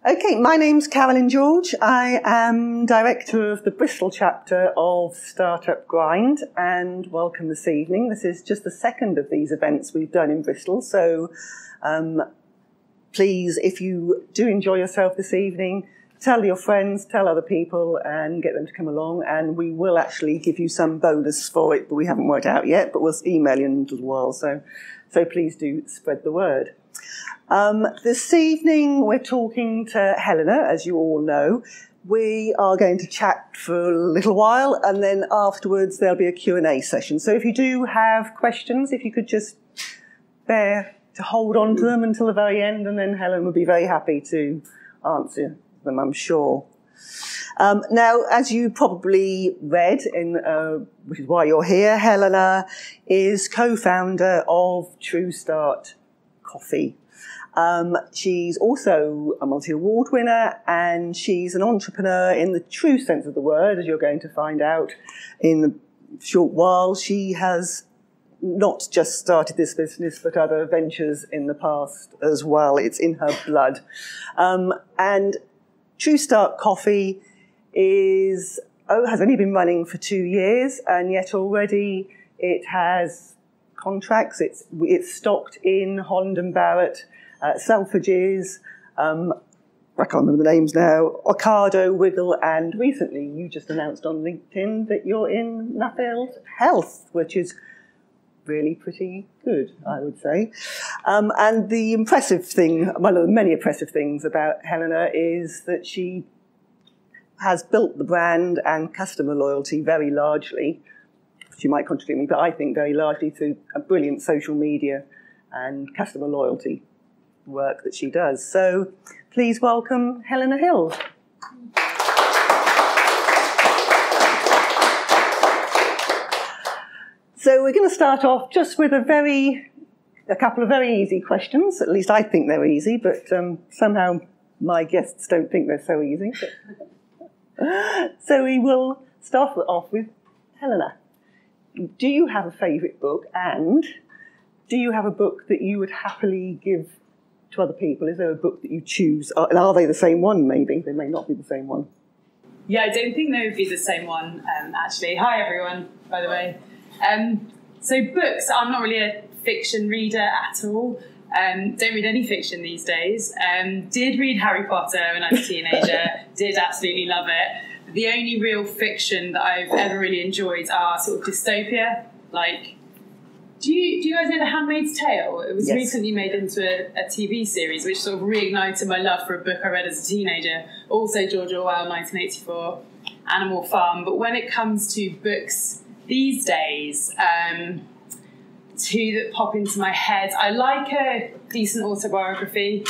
Okay, my name's Carolyn George. I am director of the Bristol chapter of Startup Grind, and welcome this evening. This is just the second of these events we've done in Bristol, so please, if you do enjoy yourself this evening, tell your friends, tell other people, and get them to come along, and we will actually give you some bonus for it, but we haven't worked out yet, but we'll email you as well, so please do spread the word. This evening we're talking to Helena, as you all know. We are going to chat for a little while, and then afterwards there'll be a Q&A session. So if you do have questions, if you could just bear to hold on to them until the very end, and then Helen will be very happy to answer them, I'm sure. Now, as you probably read, which is why you're here, Helena is co-founder of TrueStart Coffee. She's also a multi-award winner, and she's an entrepreneur in the true sense of the word, as you're going to find out in a short while. She has not just started this business, but other ventures in the past as well. It's in her blood. And TrueStart Coffee has only been running for 2 years, and yet already it has contracts. It's stocked in Holland Barrett, Selfridges, I can't remember the names now, Ocado, Wiggle, and recently you just announced on LinkedIn that you're in Helena Hills, which is really pretty good, I would say. And the impressive thing, one of the many impressive things about Helena is that she has built the brand and customer loyalty very largely. She might contradict me, but I think very largely through a brilliant social media and customer loyalty work that she does. So please welcome Helena Hills. So we're going to start off just with a couple of very easy questions. At least I think they're easy, but somehow my guests don't think they're so easy. So we will start off with Helena. Do you have a favourite book, and do you have a book that you would happily give to other people? Is there a book that you choose? And are they the same one, maybe? They may not be the same one. Yeah, I don't think they would be the same one, actually. Hi, everyone, by the way. So books, I'm not really a fiction reader at all. Don't read any fiction these days. Did read Harry Potter when I was a teenager. Did absolutely love it. The only real fiction that I've ever really enjoyed are sort of dystopia. Like, do you guys know The Handmaid's Tale? It was recently made into a TV series, which sort of reignited my love for a book I read as a teenager. Also George Orwell, 1984, Animal Farm. But when it comes to books these days, two that pop into my head, I like a decent autobiography.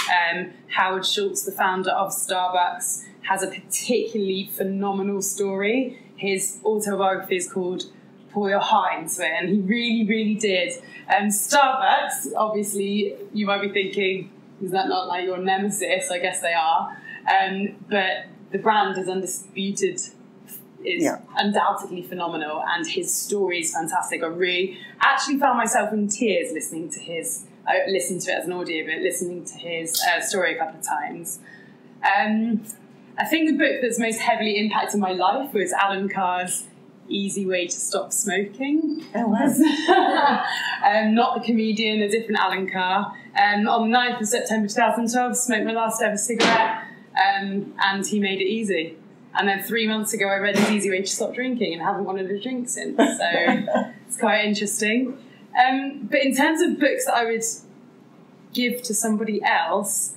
Howard Schultz, the founder of Starbucks, has a particularly phenomenal story. His autobiography is called Pour Your Heart Into It, and he really, really did. Starbucks, obviously, you might be thinking, is that not like your nemesis? I guess they are. But the brand is undisputed, is undoubtedly phenomenal, and his story is fantastic. I actually found myself in tears listening to I listened to it as an audio, but listening to his story a couple of times. I think the book that's most heavily impacted my life was Alan Carr's Easy Way to Stop Smoking. Oh, wow. Not the comedian, a different Alan Carr. On the 9th of September 2012, smoked my last ever cigarette, and he made it easy. And then 3 months ago, I read his Easy Way to Stop Drinking and haven't wanted a drink since. So it's quite interesting. But in terms of books that I would give to somebody else,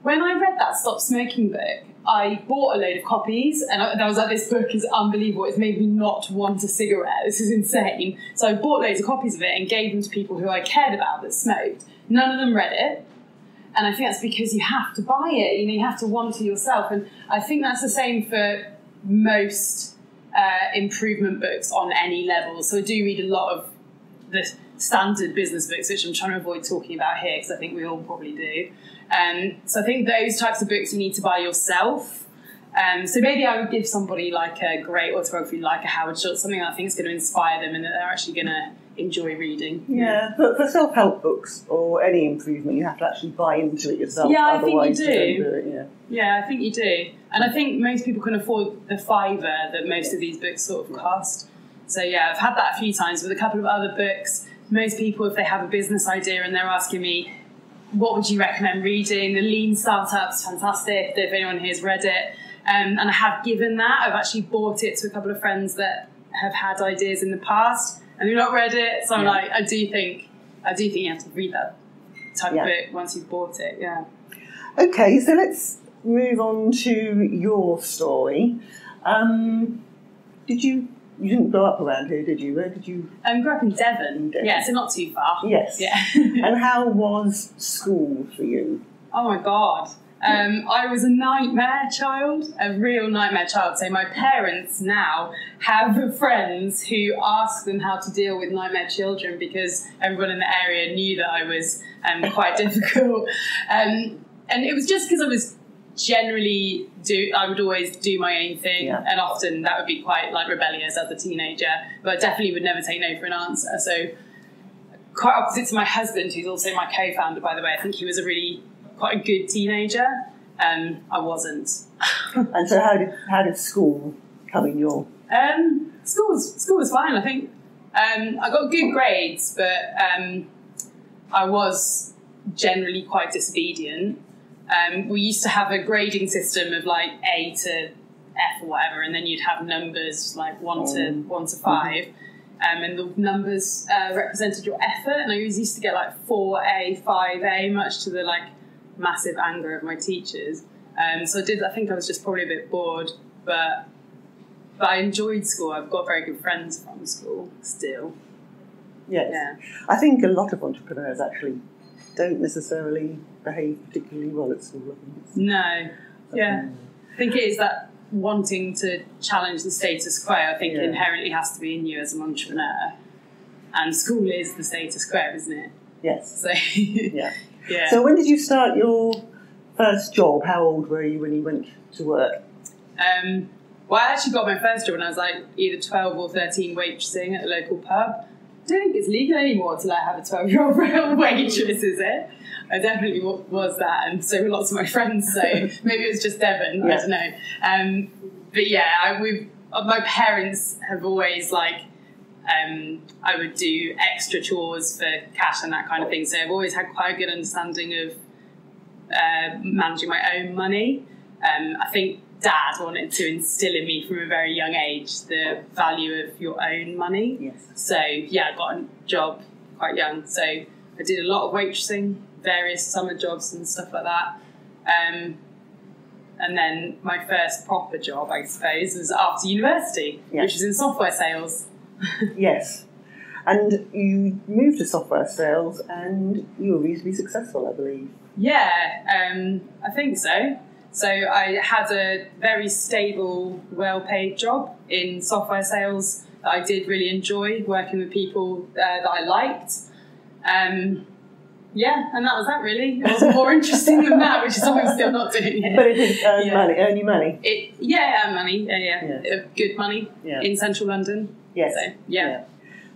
when I read that Stop Smoking book, I bought a load of copies, and I was like, this book is unbelievable. It's made me not want a cigarette. This is insane. So I bought loads of copies of it and gave them to people who I cared about that smoked. None of them read it. And I think that's because you have to buy it. You have to want it yourself. And I think that's the same for most improvement books on any level. So I do read a lot of the standard business books, which I'm trying to avoid talking about here because I think we all probably do. So I think those types of books you need to buy yourself. So maybe I would give somebody like a great autobiography like a Howard Schultz, something that I think is going to inspire them and that they're actually going to enjoy reading. Yeah, but for self-help books or any improvement, you have to actually buy into it yourself. Yeah, I think you otherwise do. don't do it, Yeah, I think you do. And I think most people can afford the fiver that most of these books sort of cost. So yeah, I've had that a few times with a couple of other books. Most people, if they have a business idea and they're asking me, what would you recommend reading? The Lean Startup's fantastic, if anyone here's read it. And I have given that. I've actually bought it to a couple of friends that have had ideas in the past and they've not read it. So I'm like, I do think you have to read that type of book once you've bought it, Okay, so let's move on to your story. You didn't grow up around here, did you? Where did you? I grew up in Devon. Yeah, so not too far. Yes. Yeah. And how was school for you? Oh my God. I was a nightmare child, a real nightmare child. So my parents now have friends who ask them how to deal with nightmare children because everyone in the area knew that I was quite difficult. And it was just because I was generally I would always do my own thing, and often that would be quite like rebellious as a teenager, but I definitely would never take no for an answer. So quite opposite to my husband, who's also my co-founder, by the way. I think he was quite a good teenager. I wasn't. And so how did school come in your? School was fine. I think I got good grades, but I was generally quite disobedient. We used to have a grading system of like A to F or whatever, and then you'd have numbers like 1 to 5, and the numbers represented your effort. And I always used to get like 4A, 5A, much to the like massive anger of my teachers. So I think I was just probably a bit bored, but I enjoyed school. I've got very good friends from school still. Yes, I think a lot of entrepreneurs actually don't necessarily behave particularly well at school. No, I think it is that wanting to challenge the status quo. I think inherently has to be in you as an entrepreneur, and school is the status quo, isn't it? Yes. So yeah. So when did you start your first job? How old were you when you went to work? Well, I actually got my first job when I was like either 12 or 13 waitressing at a local pub. I don't think it's legal anymore to like have a 12-year-old waitress, is it? I definitely was that, and so were lots of my friends, so maybe it was just Devon, I don't know. But yeah, my parents have always like, I would do extra chores for cash and that kind of thing, so I've always had quite a good understanding of managing my own money. I think Dad wanted to instill in me from a very young age the value of your own money. Yes. So yeah, I got a job quite young. So I did a lot of waitressing, various summer jobs and stuff like that. And then my first proper job, I suppose, was after university, which was in software sales. Yes. And you moved to software sales and you were reasonably successful, I believe. Yeah, I think so. So I had a very stable, well-paid job in software sales that I did really enjoy, working with people that I liked. And that was that really. It wasn't more interesting than that, which is something I'm still not doing yet. But it did earn you money. Earn money, good money in central London. Yes. So, yeah.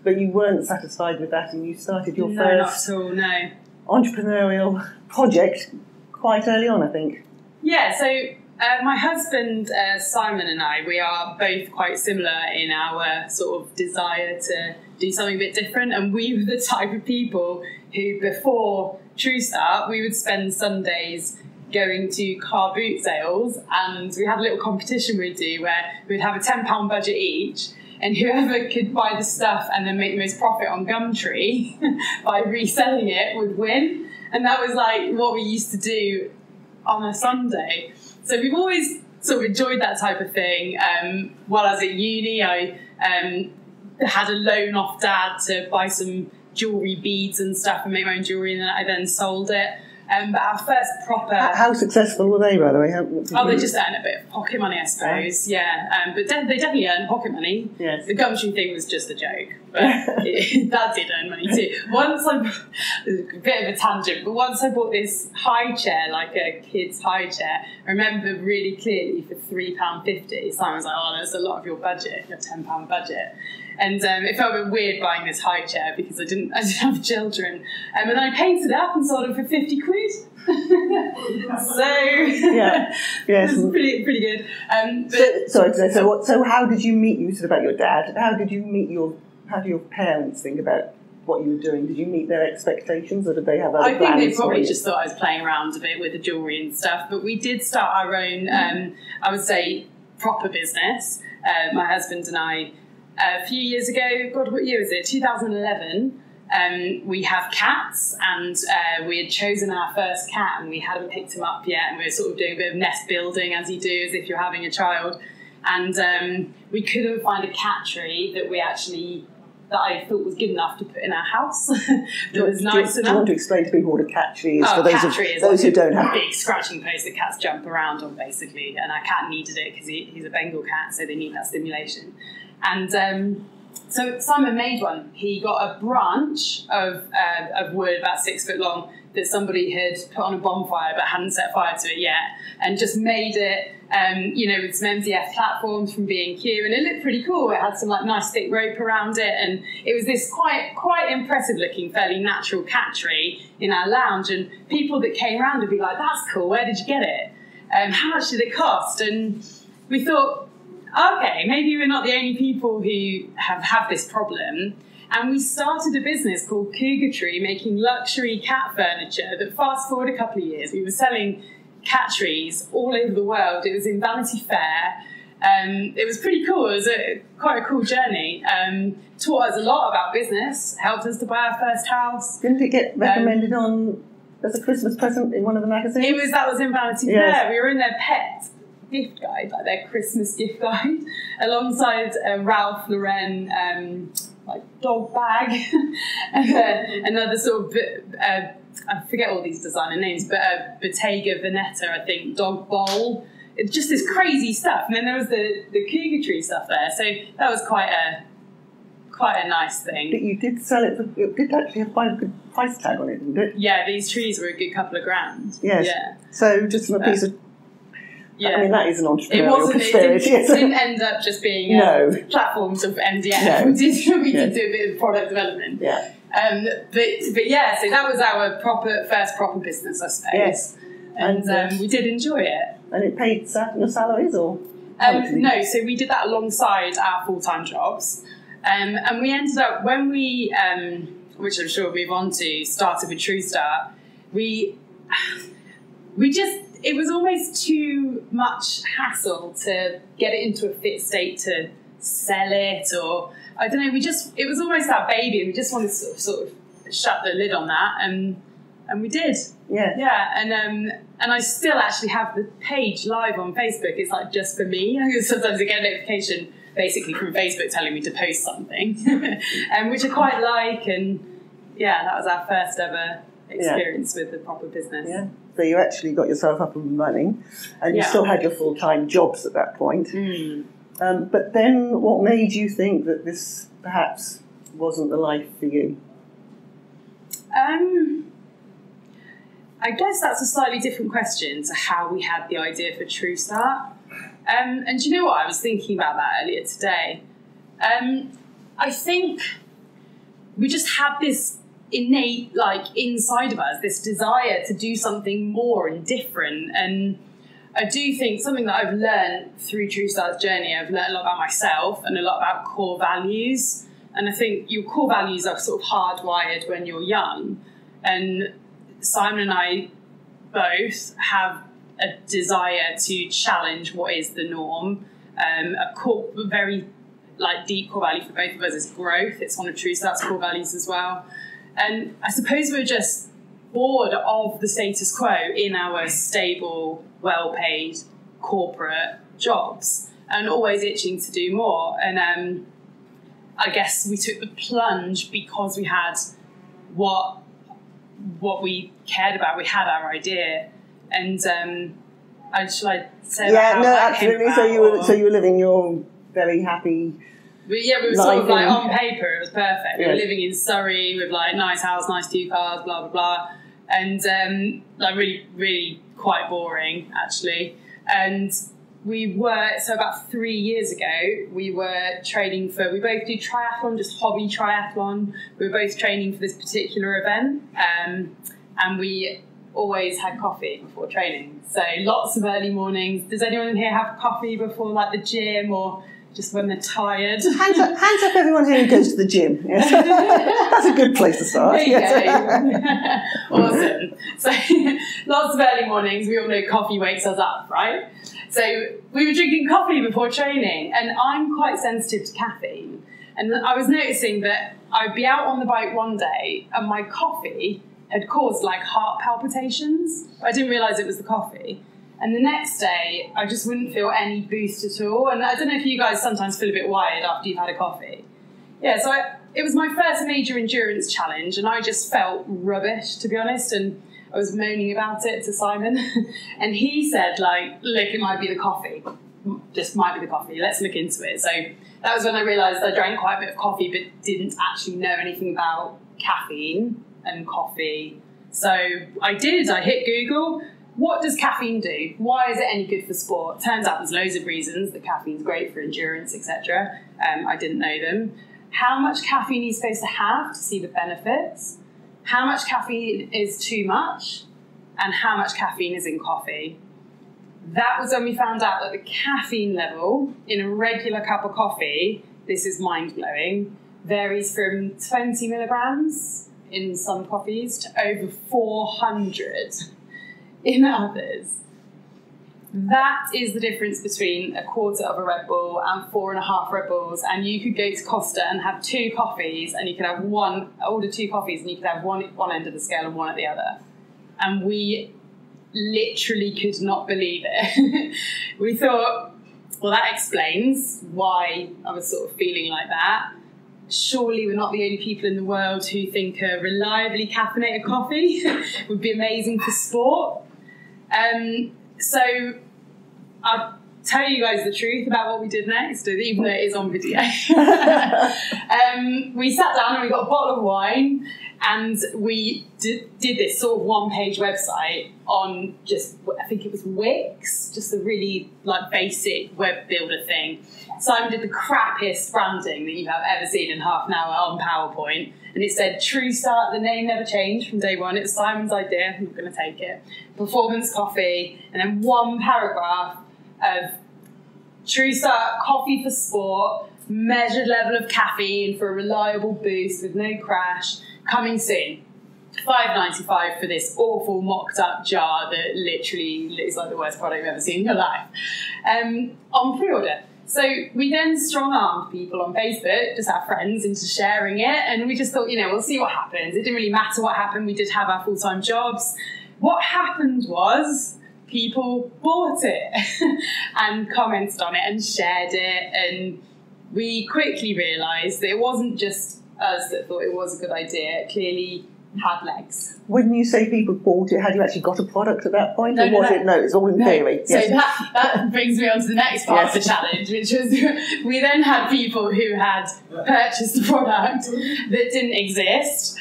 But you weren't satisfied with that and you started your first not at all, no. entrepreneurial project quite early on, I think. Yeah, so my husband, Simon, and I, we are both quite similar in our sort of desire to do something a bit different. And we were the type of people who, before TrueStart, we would spend Sundays going to car boot sales, and we had a little competition we'd do where we'd have a £10 budget each, and whoever could buy the stuff and then make the most profit on Gumtree by reselling it would win. And that was like what we used to do on a Sunday. So we've always sort of enjoyed that type of thing. While I was at uni, I had a loan off Dad to buy some jewellery, beads and stuff, and make my own jewellery, and then I then sold it. But our first proper... How successful were they, by the way? They just earned a bit of pocket money, I suppose, But they definitely earned pocket money. Yes. The Gumtree thing was just a joke, but that did earn money too. A bit of a tangent, but once I bought this high chair, like a kid's high chair, I remember really clearly for £3.50, Simon was like, oh, that's a lot of your budget, your £10 budget. And it felt a bit weird buying this high chair because I didn't have children. And I painted it up and sold it for 50 quid. So yeah, yes, it's pretty good. So how did you meet? You said about your dad. How do your parents think about what you were doing? Did you meet their expectations, or did they have other plans? I think they probably just thought I was playing around a bit with the jewellery and stuff. But we did start our own, I would say, proper business. My husband and I, a few years ago, God, what year was it? 2011. We have cats, and we had chosen our first cat, and we hadn't picked him up yet, and we were sort of doing a bit of nest building, as you do, as if you're having a child. And we couldn't find a cat tree that I thought was good enough to put in our house. That was nice enough. Do you want to explain to people what a cat tree is for those who don't have a big scratching post that cats jump around on, basically. And our cat needed it because he's a Bengal cat, so they need that stimulation. And so Simon made one. He got a branch of wood about 6 foot long that somebody had put on a bonfire but hadn't set fire to it yet, and just made it, with some MDF platforms from B&Q, and it looked pretty cool. It had some nice thick rope around it, and it was this quite impressive looking, fairly natural cat tree in our lounge. And people that came around would be like, "That's cool. Where did you get it? How much did it cost?" And we thought, okay, maybe we're not the only people who have this problem. And we started a business called Cougar Tree, making luxury cat furniture that, fast forward a couple of years, we were selling cat trees all over the world. It was in Vanity Fair. It was pretty cool. It was quite a cool journey. Taught us a lot about business, helped us to buy our first house. Didn't it get recommended on as a Christmas present in one of the magazines? That was in Vanity Fair. We were in their pet gift guide, like their Christmas gift guide, alongside Ralph Lauren dog bag, and another sort of I forget all these designer names, but Bottega Veneta, I think, dog bowl. It's just this crazy stuff. And then there was the Cougar Tree stuff there, so that was quite a nice thing. But you did sell it. It did actually have quite a good price tag on it, didn't it? Yeah, these trees were a good couple of grand. Yes. Yeah. So just from a piece of. Yeah. I mean, that is an entrepreneurial conspiracy. It didn't end up just being platforms of MDF. No. We did do a bit of product development. Yeah. But yeah, so that was our first proper business, I suppose. Yes. And we did enjoy it. And it paid your salaries, or? No, so we did that alongside our full-time jobs. And we ended up, when we, which I'm sure we'll move on to, started with TrueStart, it was almost too much hassle to get it into a fit state to sell it, or I don't know. It was almost our baby, and we just wanted to sort of shut the lid on that, and we did. Yeah. Yeah, and I still actually have the page live on Facebook. It's like just for me. Sometimes I get a notification basically from Facebook telling me to post something, which I quite like, and yeah, that was our first ever experience with the proper business. Yeah. So you actually got yourself up and running, and you still had your full-time jobs at that point. Mm. But then what made you think that this perhaps wasn't the life for you? I guess that's a slightly different question to how we had the idea for TrueStart. And do you know what? I was thinking about that earlier today. I think we just had this innate, inside of us, this desire to do something more and different. And I do think something that I've learned through TrueStart's journey, I've learned a lot about myself and a lot about core values. And I think your core values are sort of hardwired when you're young. And Simon and I both have a desire to challenge what is the norm. A very deep core value for both of us is growth. It's one of TrueStart's core values as well. And I suppose we're just bored of the status quo in our stable, well-paid corporate jobs and always itching to do more. And I guess we took the plunge because we had what we cared about. We had our idea. And should I say how that came absolutely. about, So you were living your very happy. We were sort of on paper, it was perfect. We were living in Surrey with nice house, nice 2 cars, blah, blah, blah. And really, really quite boring, actually. And so about 3 years ago, we were training for, we both do triathlon, just hobby triathlon. We were both training for this particular event, and we always had coffee before training. So lots of early mornings. Does anyone in here have coffee before like the gym or just when they're tired? Hands up everyone here who goes to the gym. Yes. That's a good place to start. There you go. Awesome. So lots of early mornings. We all know coffee wakes us up, right? So we were drinking coffee before training, and I'm quite sensitive to caffeine. And I was noticing that I'd be out on the bike one day and my coffee had caused like heart palpitations. I didn't realise it was the coffee. And the next day, I just wouldn't feel any boost at all. And I don't know if you guys sometimes feel a bit wired after you've had a coffee. Yeah, so it was my first major endurance challenge, and I just felt rubbish, to be honest. And I was moaning about it to Simon. And he said, like, look, it might be the coffee. Just might be the coffee. Let's look into it. So that was when I realised I drank quite a bit of coffee, but didn't actually know anything about caffeine and coffee. So I hit Google. What does caffeine do? Why is it any good for sport? Turns out there's loads of reasons that caffeine's great for endurance, etc. I didn't know them. How much caffeine are you supposed to have to see the benefits? How much caffeine is too much? And how much caffeine is in coffee? That was when we found out that the caffeine level in a regular cup of coffee, this is mind-blowing, varies from 20 milligrams in some coffees to over 400 in others. That is the difference between a quarter of a Red Bull and 4.5 Red Bulls. And you could go to Costa and have 2 coffees, and you could have order 2 coffees, and you could have one end of the scale and one at the other. And we literally could not believe it. We thought, well, that explains why I was sort of feeling like that. Surely we're not the only people in the world who think a reliably caffeinated coffee would be amazing for sport. So I'll tell you guys the truth about what we did next, even though it is on video. We sat down and we got a bottle of wine, and we did this sort of one-page website on just, I think it was Wix, just a really like basic web builder thing. Simon did the crappiest branding that you have ever seen in half an hour on PowerPoint. And it said TrueStart, the name never changed from day one. It was Simon's idea, I'm not going to take it. Performance coffee, and then one paragraph of TrueStart coffee for sport, measured level of caffeine for a reliable boost with no crash, coming soon. $5.95 for this awful mocked up jar that literally looks like the worst product you've ever seen in your life. On pre-order. So we then strong-armed people on Facebook, just our friends, into sharing it, and we just thought, we'll see what happens. It didn't really matter what happened. We did have our full-time jobs. What happened was people bought it and commented on it and shared it, and we quickly realised that it wasn't just us that thought it was a good idea. It clearly had legs. When you say people bought it, had you actually got a product at that point? No, it's all in theory. So yes. that brings me on to the next part of the challenge, which was we then had people who had purchased a product that didn't exist.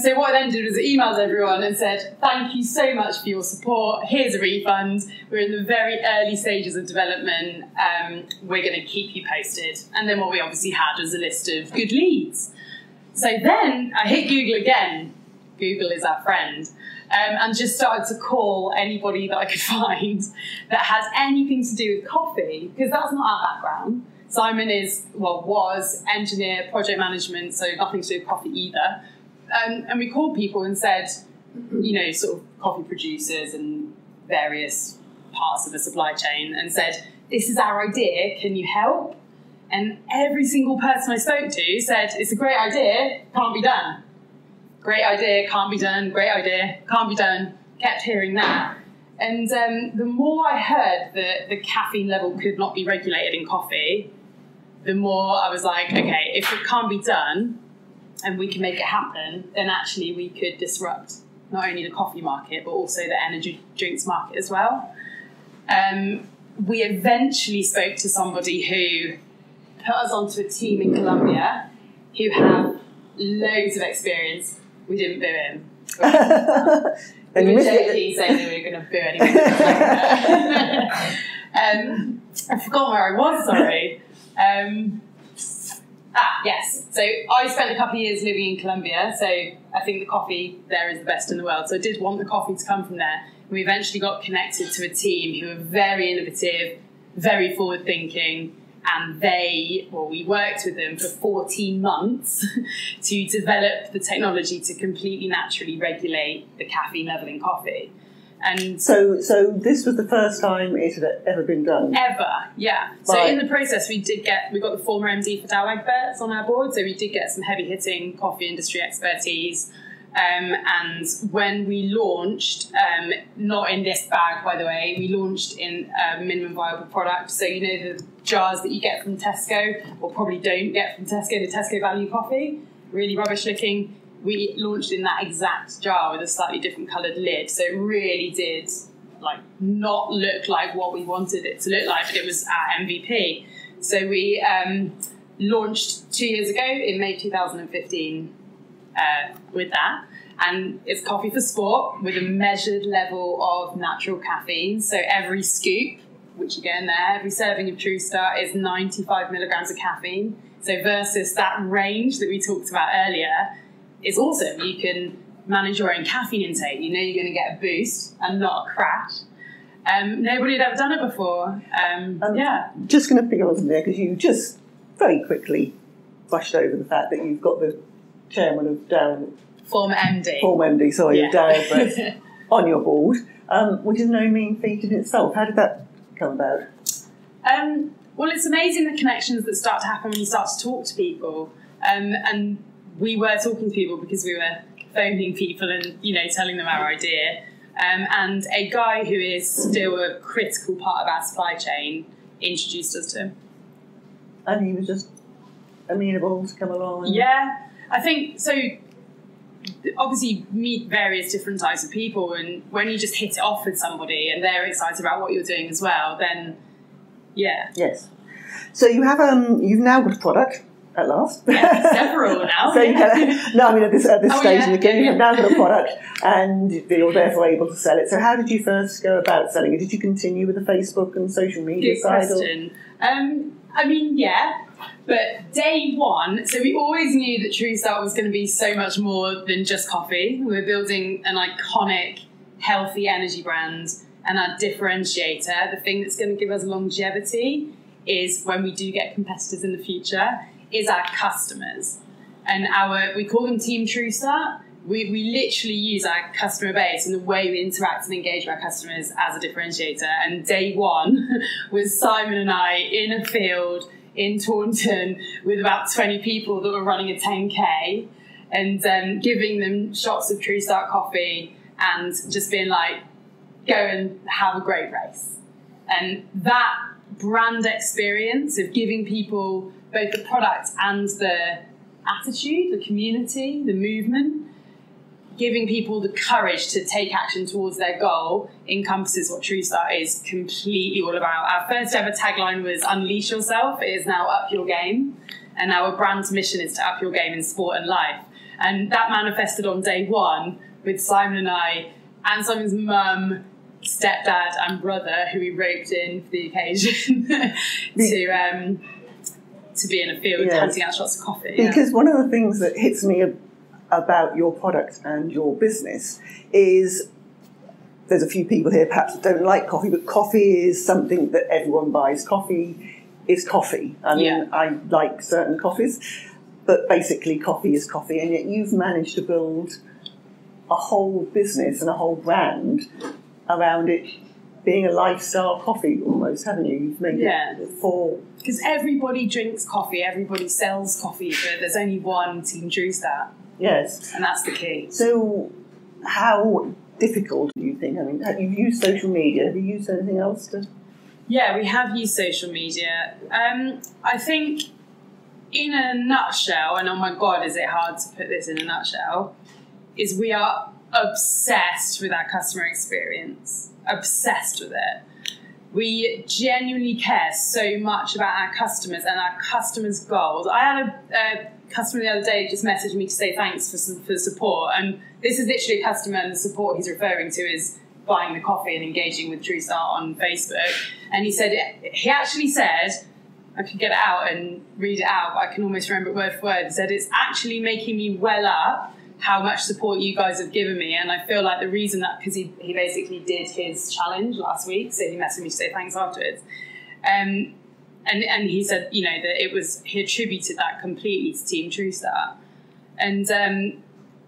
So what I then did was emailed everyone and said, thank you so much for your support. Here's a refund. We're in the very early stages of development. We're going to keep you posted. And then what we obviously had was a list of good leads. So then I hit Google again. Google is our friend. And just started to call anybody that I could find that has anything to do with coffee, because that's not our background. Simon was engineer, project management, so nothing to do with coffee either. And we called people and said, sort of coffee producers and various parts of the supply chain, and said, this is our idea, can you help? And every single person I spoke to said, it's a great idea, can't be done. Great idea, can't be done, great idea, can't be done. Kept hearing that. And the more I heard that the caffeine level could not be regulated in coffee, the more I was like, okay, if it can't be done and we can make it happen, then actually we could disrupt not only the coffee market, but also the energy drinks market as well. We eventually spoke to somebody who put us onto a team in Colombia who have loads of experience. We didn't boo him. We were joking saying that we were going to boo anyone. I forgot where I was, sorry. Yes. So I spent a couple of years living in Colombia, so I think the coffee there is the best in the world. So I did want the coffee to come from there. We eventually got connected to a team who are very innovative, very forward-thinking, and we worked with them for 14 months to develop the technology to completely naturally regulate the caffeine level in coffee. And so this was the first time it had ever been done? Ever, yeah. Right. So in the process, we got the former MD for Dow Egberts on our board, so we did get some heavy-hitting coffee industry expertise. And when we launched, not in this bag, by the way, we launched in a minimum viable product. So you know the jars that you get from Tesco, or probably don't get from Tesco, the Tesco value coffee, really rubbish looking. We launched in that exact jar with a slightly different coloured lid. So it really did not look like what we wanted it to look like, but it was our MVP. So we launched 2 years ago in May 2015 with that. And it's coffee for sport with a measured level of natural caffeine. So every scoop, which you get in there, every serving of TrueStart is 95 milligrams of caffeine. So versus that range that we talked about earlier, is awesome. You can manage your own caffeine intake. You know you're going to get a boost and not a crash. Nobody had ever done it before. Just going to pick on there because you just very quickly brushed over the fact that you've got the chairman of Dow. Former MD, of Dow Egberts on your board, which is no mean feat in itself. How did that come about? Well, it's amazing the connections that start to happen when you start to talk to people. And we were talking to people because we were phoning people and, telling them our idea. And a guy who is still a critical part of our supply chain introduced us to him. And he was just amenable to come along? Yeah, I think so. Obviously, you meet various different types of people, and when you just hit it off with somebody and they're excited about what you're doing as well, then yeah. Yes. So you have you've now got a product. At last. Yeah, several now. So at this stage in the game, you've now got a product and you're therefore able to sell it. So how did you first go about selling it? Did you continue with the Facebook and social media side? Good question. But day one, so we always knew that TrueStart was going to be so much more than just coffee. We were building an iconic, healthy energy brand, and our differentiator, the thing that's going to give us longevity, is when we do get competitors in the future, is our customers. And we call them Team TrueStart. We literally use our customer base and the way we interact and engage with our customers as a differentiator. And day one was Simon and I in a field in Taunton with about 20 people that were running a 10K and giving them shots of TrueStart coffee and just being like, go and have a great race. And that brand experience of giving people both the product and the attitude, the community, the movement, giving people the courage to take action towards their goal encompasses what TrueStart is completely all about. Our first ever tagline was unleash yourself. It is now up your game. And our brand's mission is to up your game in sport and life. And that manifested on day one with Simon and I and Simon's mum, stepdad and brother, who we roped in for the occasion to be in a field handing out shots of coffee. Because one of the things that hits me about your product and your business is there's a few people here perhaps that don't like coffee, but coffee is something that everyone buys. Coffee is coffee. I mean, I like certain coffees, but basically coffee is coffee, and yet you've managed to build a whole business and a whole brand around it being a lifestyle coffee almost, haven't you? You've made it for... Because everybody drinks coffee, everybody sells coffee, but there's only one Team TrueStart. Yes. And that's the key. So how difficult do you think? I mean, have you used social media? Have you used anything else to... Yeah, we have used social media. I think in a nutshell, and oh my God, is it hard to put this in a nutshell, is we are obsessed with our customer experience. Obsessed with it. We genuinely care so much about our customers and our customers' goals. I had a customer the other day just messaged me to say thanks for support, and this is literally a customer, and the support he's referring to is buying the coffee and engaging with TrueStart on Facebook. And he actually said, I could get it out and read it out, but I can almost remember it word for word. He said, it's actually making me well up how much support you guys have given me. And I feel like the reason that, because he basically did his challenge last week, so he messaged me to say thanks afterwards. And he said, you know, that he attributed that completely to Team TrueStart. And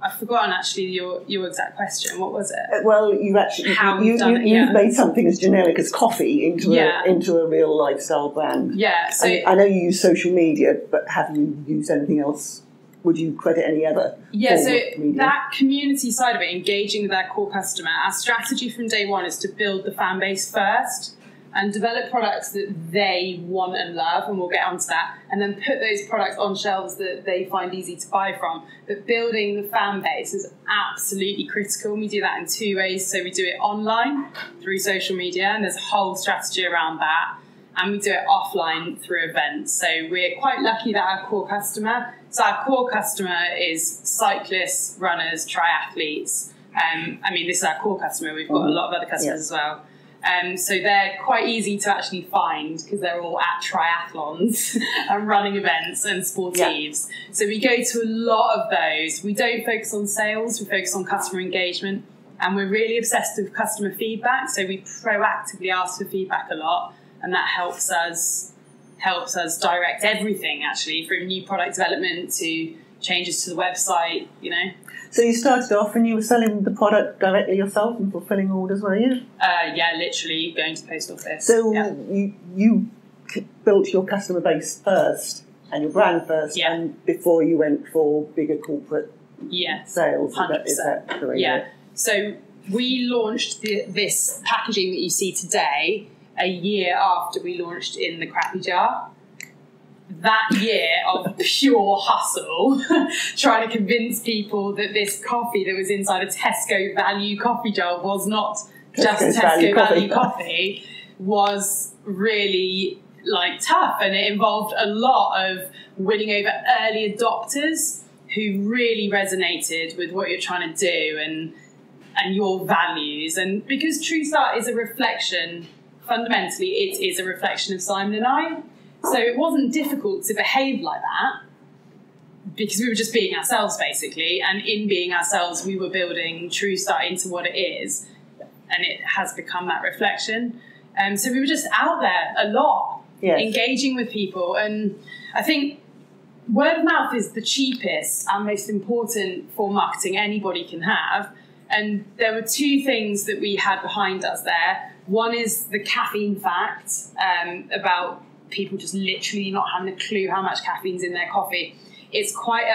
I've forgotten actually your exact question. What was it? Well, you've made something as generic as coffee into a real lifestyle brand. Yeah. So I know you use social media, but have you used anything else? Would you credit any other? Yeah, so that community side of it, engaging with our core customer, our strategy from day one is to build the fan base first and develop products that they want and love, and we'll get onto that, and then put those products on shelves that they find easy to buy from. But building the fan base is absolutely critical, and we do that in two ways. So we do it online through social media, and there's a whole strategy around that, and we do it offline through events. So we're quite lucky that our core customer is cyclists, runners, triathletes. This is our core customer. We've got a lot of other customers as well. So they're quite easy to actually find because they're all at triathlons and running events and sportives. Yeah. So we go to a lot of those. We don't focus on sales, we focus on customer engagement, and we're really obsessed with customer feedback. So we proactively ask for feedback a lot, and that helps us direct everything actually, from new product development to changes to the website, you know. So you started off and you were selling the product directly yourself and fulfilling orders, were you? Yeah, literally going to the post office. So you built your customer base first and your brand first, and before you went for bigger corporate sales. 100%. Is that correct? Yeah. So we launched this packaging that you see today a year after we launched in the crappy jar. That year of pure hustle, trying to convince people that this coffee that was inside a Tesco value coffee jar was not just Tesco value coffee, was really tough, and it involved a lot of winning over early adopters who really resonated with what you're trying to do and your values. And because TrueStart is a reflection, fundamentally it is a reflection of Simon and I. So it wasn't difficult to behave like that because we were just being ourselves, basically. And in being ourselves, we were building TrueStart into what it is. And it has become that reflection. So we were just out there a lot, engaging with people. And I think word of mouth is the cheapest and most important form of marketing anybody can have. And there were two things that we had behind us there. One is the caffeine fact, about people just literally not having a clue how much caffeine's in their coffee. It's quite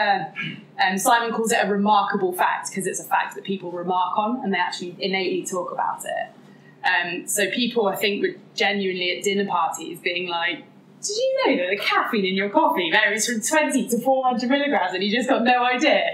Simon calls it a remarkable fact because it's a fact that people remark on and they actually innately talk about it. So people, I think, were genuinely at dinner parties being like, did you know that the caffeine in your coffee varies from 20 to 400 milligrams and you just got no idea?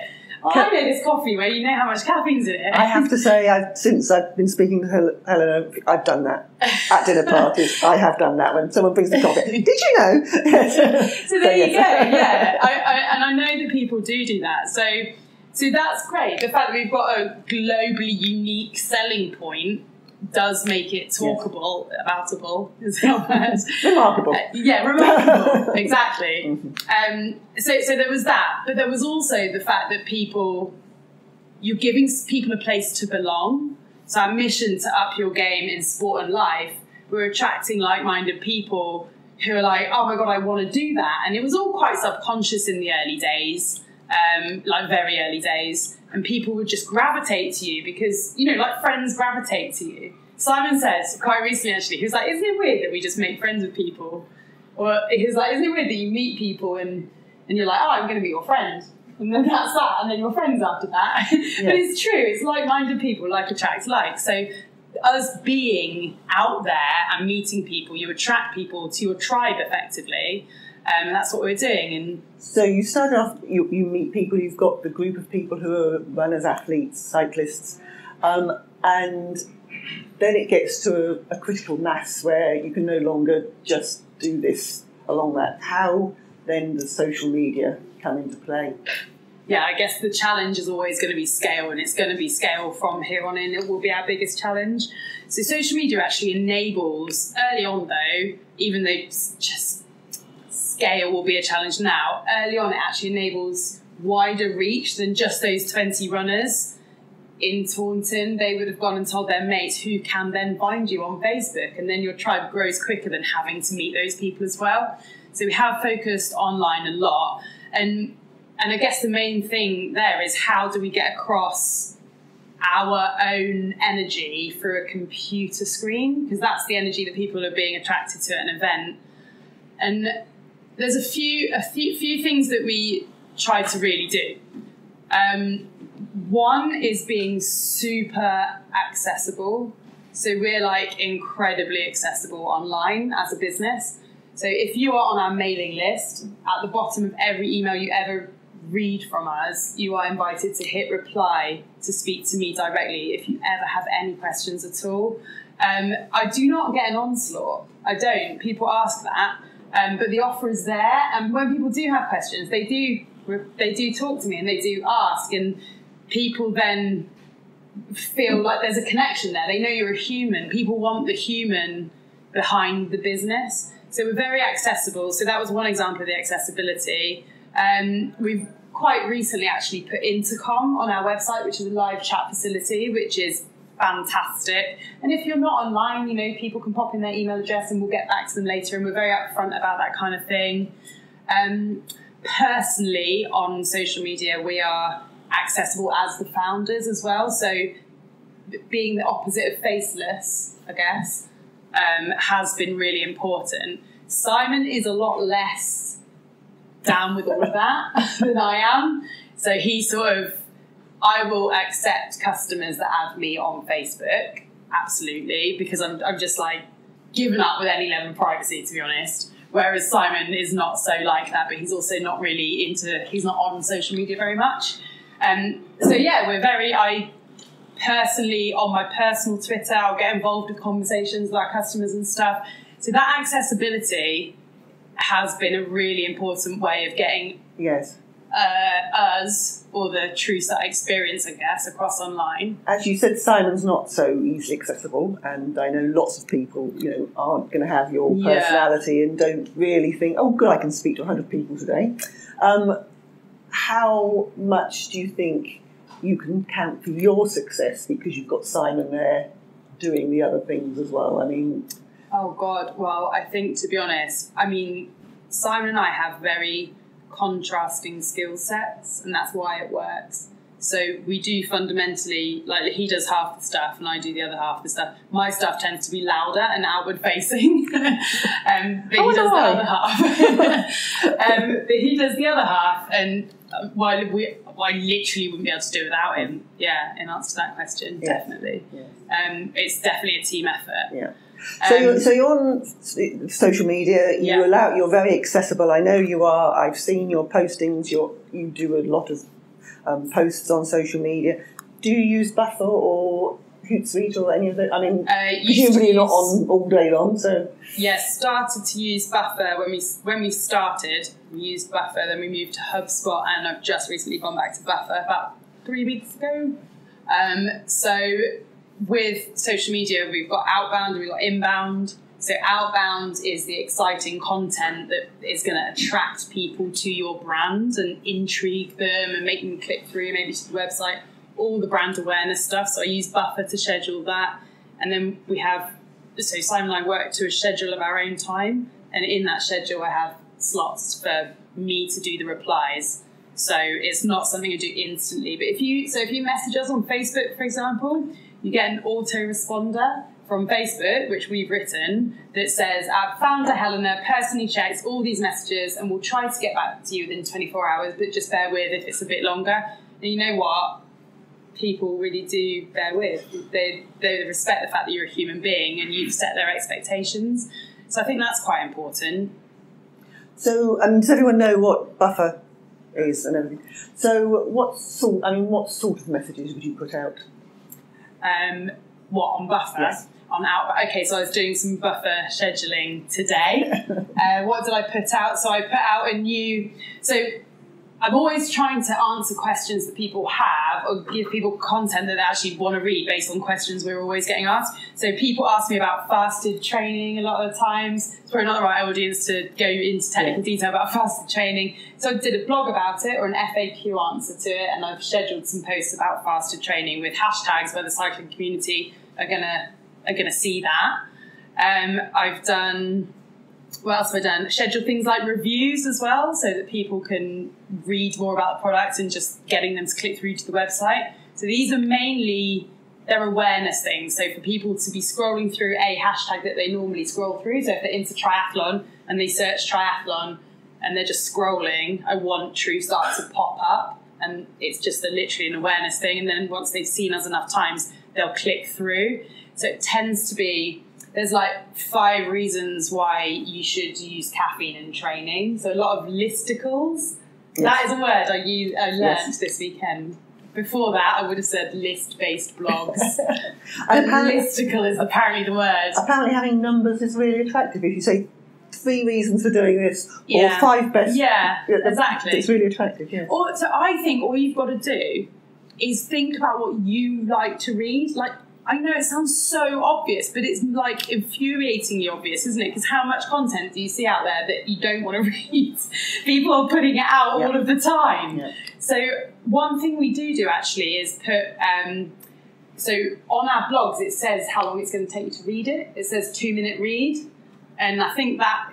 I know this coffee where you know how much caffeine's in it. I have to say, since I've been speaking to Helena, I've done that at dinner parties. I have done that when someone brings the coffee. Did you know? So there you go. Yeah, and I know that people do that. So that's great. The fact that we've got a globally unique selling point does make it talkable, aboutable, is that word? Remarkable. Remarkable, exactly. So there was that, but there was also the fact that you're giving people a place to belong. So our mission to up your game in sport and life, we're attracting like-minded people who are like, oh my God, I want to do that. And it was all quite subconscious in the early days, very early days. And people would just gravitate to you because, friends gravitate to you. Simon says quite recently, actually, he was like, isn't it weird that we just make friends with people? Or he was like, isn't it weird that you meet people and you're like, oh, I'm going to be your friend. And then that's that. And then you're friends after that. But it's true. It's like-minded people, like attracts like. So us being out there and meeting people, you attract people to your tribe effectively. And that's what we're doing. And so you started off, you meet people, you've got the group of people who are runners, athletes, cyclists, and then it gets to a critical mass where you can no longer just do this along that. How then does social media come into play? yeah, I guess the challenge is always going to be scale, and it's going to be scale from here on in. It will be our biggest challenge. So social media actually enables, early on though, even though just scale will be a challenge now, early on it actually enables wider reach than just those 20 runners in Taunton. They would have gone and told their mates, who can then find you on Facebook, and then your tribe grows quicker than having to meet those people as well. So we have focused online a lot, and I guess the main thing there is, how do we get across our own energy through a computer screen? Because that's the energy that people are being attracted to at an event. And there's a few things that we try to really do. One is being super accessible. So we're like incredibly accessible online as a business. So if you are on our mailing list, at the bottom of every email you ever read from us, you are invited to hit reply to speak to me directly if you ever have any questions at all. I do not get an onslaught. I don't. People ask that. But the offer is there. And when people do have questions, they do talk to me and they do ask. And people then feel like there's a connection there. They know you're a human. People want the human behind the business. So we're very accessible. So that was one example of the accessibility. We've quite recently actually put intercom on our website, which is a live chat facility, which is fantastic. And if you're not online, you know, people can pop in their email address and we'll get back to them later, and we're very upfront about that kind of thing. Personally, on social media, we are accessible as the founders as well. So being the opposite of faceless, I guess, has been really important. Simon is a lot less down with all of that than I am. So he sort of, I will accept customers that add me on Facebook, absolutely, because I'm just like given up with any level of privacy, to be honest. Whereas Simon is not so like that, but he's also not really he's not on social media very much. So yeah, I personally, on my personal Twitter, I'll get involved with conversations with our customers and stuff. So that accessibility has been a really important way of getting us, or the TrueStart experience, I guess, across online. As you said, Simon's not so easily accessible, and I know lots of people, you know, aren't going to have your personality and don't really think, oh, good, I can speak to 100 people today. How much do you think you can count for your success because you've got Simon there doing the other things as well? I mean... Oh, God. Well, I think, to be honest, I mean, Simon and I have very contrasting skill sets, and that's why it works. So we do fundamentally, like, he does half the stuff and I do the other half of the stuff. My stuff tends to be louder and outward facing, but he does the other half. But he does the other half, and I literally wouldn't be able to do it without him. Yeah, in answer to that question, definitely. Yeah. It's definitely a team effort. Yeah. So you're on social media. You're very accessible. I know you are. I've seen your postings. You do a lot of posts on social media. Do you use Buffer or Hootsuite or any of it? I mean, presumably you're not on all day long. So started to use Buffer when we started. We used Buffer, then we moved to HubSpot, and I've just recently gone back to Buffer about 3 weeks ago. So with social media, we've got outbound and we've got inbound. So outbound is the exciting content that is going to attract people to your brand and intrigue them and make them click through maybe to the website, all the brand awareness stuff. So I use Buffer to schedule that. And then so Simon and I work to a schedule of our own time. And in that schedule, I have slots for me to do the replies. So it's not something I do instantly. But if you message us on Facebook, for example, you get an autoresponder from Facebook, which we've written, that says, our founder, Helena, personally checks all these messages and will try to get back to you within 24 hours, but just bear with if it's a bit longer. And you know what? People really do bear with. They respect the fact that you're a human being and you've set their expectations. So I think that's quite important. So, does everyone know what Buffer is and everything? So what sort of messages would you put out? What, on Buffer? Yes. On outbound. Okay, so I was doing some Buffer scheduling today. What did I put out? So I put out a new... So I'm always trying to answer questions that people have or give people content that they actually want to read based on questions we're always getting asked. So people ask me about fasted training a lot of the times. It's probably not the right audience to go into technical detail about fasted training. So I did a blog about it, or an FAQ answer to it, and I've scheduled some posts about fasted training with hashtags where the cycling community are gonna see that. I've done... What else have I done? Schedule things like reviews as well, so that people can read more about the product and just getting them to click through to the website. So these are mainly, they're awareness things. So for people to be scrolling through a hashtag that they normally scroll through. So if they're into triathlon and they search triathlon and they're just scrolling, I want TrueStart to pop up. And it's just literally an awareness thing. And then once they've seen us enough times, they'll click through. So it tends to be, there's like 5 reasons why you should use caffeine in training. So a lot of listicles. Yes. That is a word I learned this weekend. Before that, I would have said list-based blogs. And listicle is apparently the word. Apparently having numbers is really attractive. If you say 3 reasons for doing this, or 5 best... Yeah, exactly. It's really attractive, yeah. So I think all you've got to do is think about what you like to read. Like, I know it sounds so obvious, but it's like infuriatingly obvious, isn't it? Because how much content do you see out there that you don't want to read? People are putting it out all of the time. Yeah. So one thing we do actually is put, so on our blogs it says how long it's going to take you to read it. It says 2-minute read. And I think that,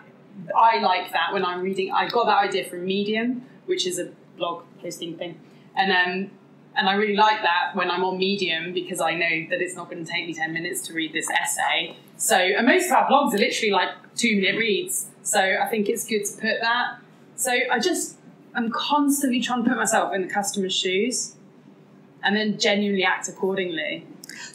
I like that when I'm reading. I got that idea from Medium, which is a blog posting thing. And I really like that when I'm on Medium, because I know that it's not going to take me 10 minutes to read this essay. So, and most of our blogs are literally like 2-minute reads. So I think it's good to put that. So I'm constantly trying to put myself in the customer's shoes and then genuinely act accordingly.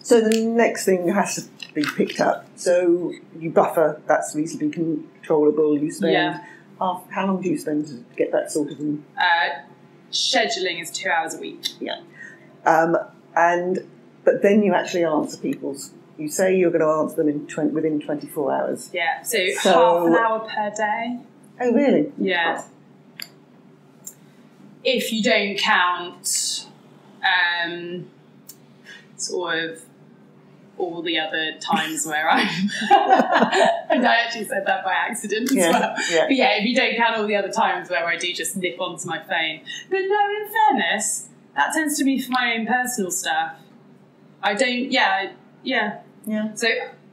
So the next thing has to be picked up. So you buffer, that's reasonably controllable. You spend, how long do you spend to get that sorted? Scheduling is 2 hours a week. Yeah. But then you actually answer people's. You say you're going to answer them within 24 hours. Yeah, so half an hour per day. Oh, really? Yeah. If you don't count sort of all the other times where I'm... and I actually said that by accident as well. Yeah. But yeah, if you don't count all the other times where I do just nip onto my phone. But no, in fairness, that tends to be for my own personal stuff. I don't... Yeah. So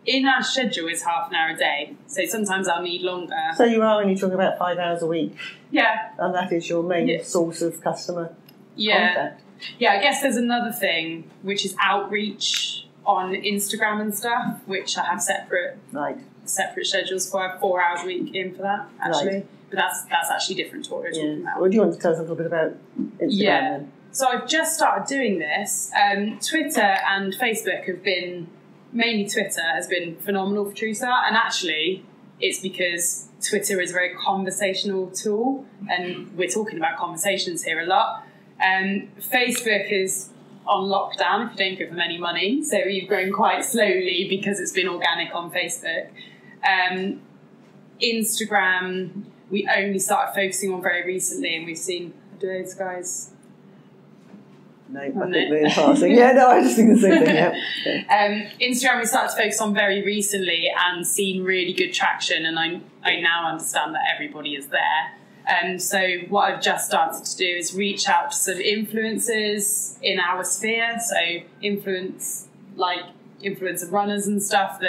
in our schedule is half an hour a day. So sometimes I'll need longer. So you are only talking about 5 hours a week? Yeah. And that is your main source of customer contact? Yeah, I guess there's another thing, which is outreach on Instagram and stuff, which I have separate schedules for. I have 4 hours a week in for that, actually. Right. But that's actually different to what we're talking about. Well, do you want to tell us a little bit about Instagram then? So I've just started doing this. Twitter and Facebook have been, mainly Twitter, has been phenomenal for TrueStart, and actually it's because Twitter is a very conversational tool, and we're talking about conversations here a lot. Facebook is on lockdown if you don't give them any money, so we've grown quite slowly because it's been organic on Facebook. Instagram we only started focusing on very recently, and we've seen, do those guys... No, I think we're passing. Yeah, no, I just think the same thing, yeah. Instagram we started to focus on very recently and seen really good traction, and I now understand that everybody is there. So what I've just started to do is reach out to some influencers in our sphere, so influencer runners and stuff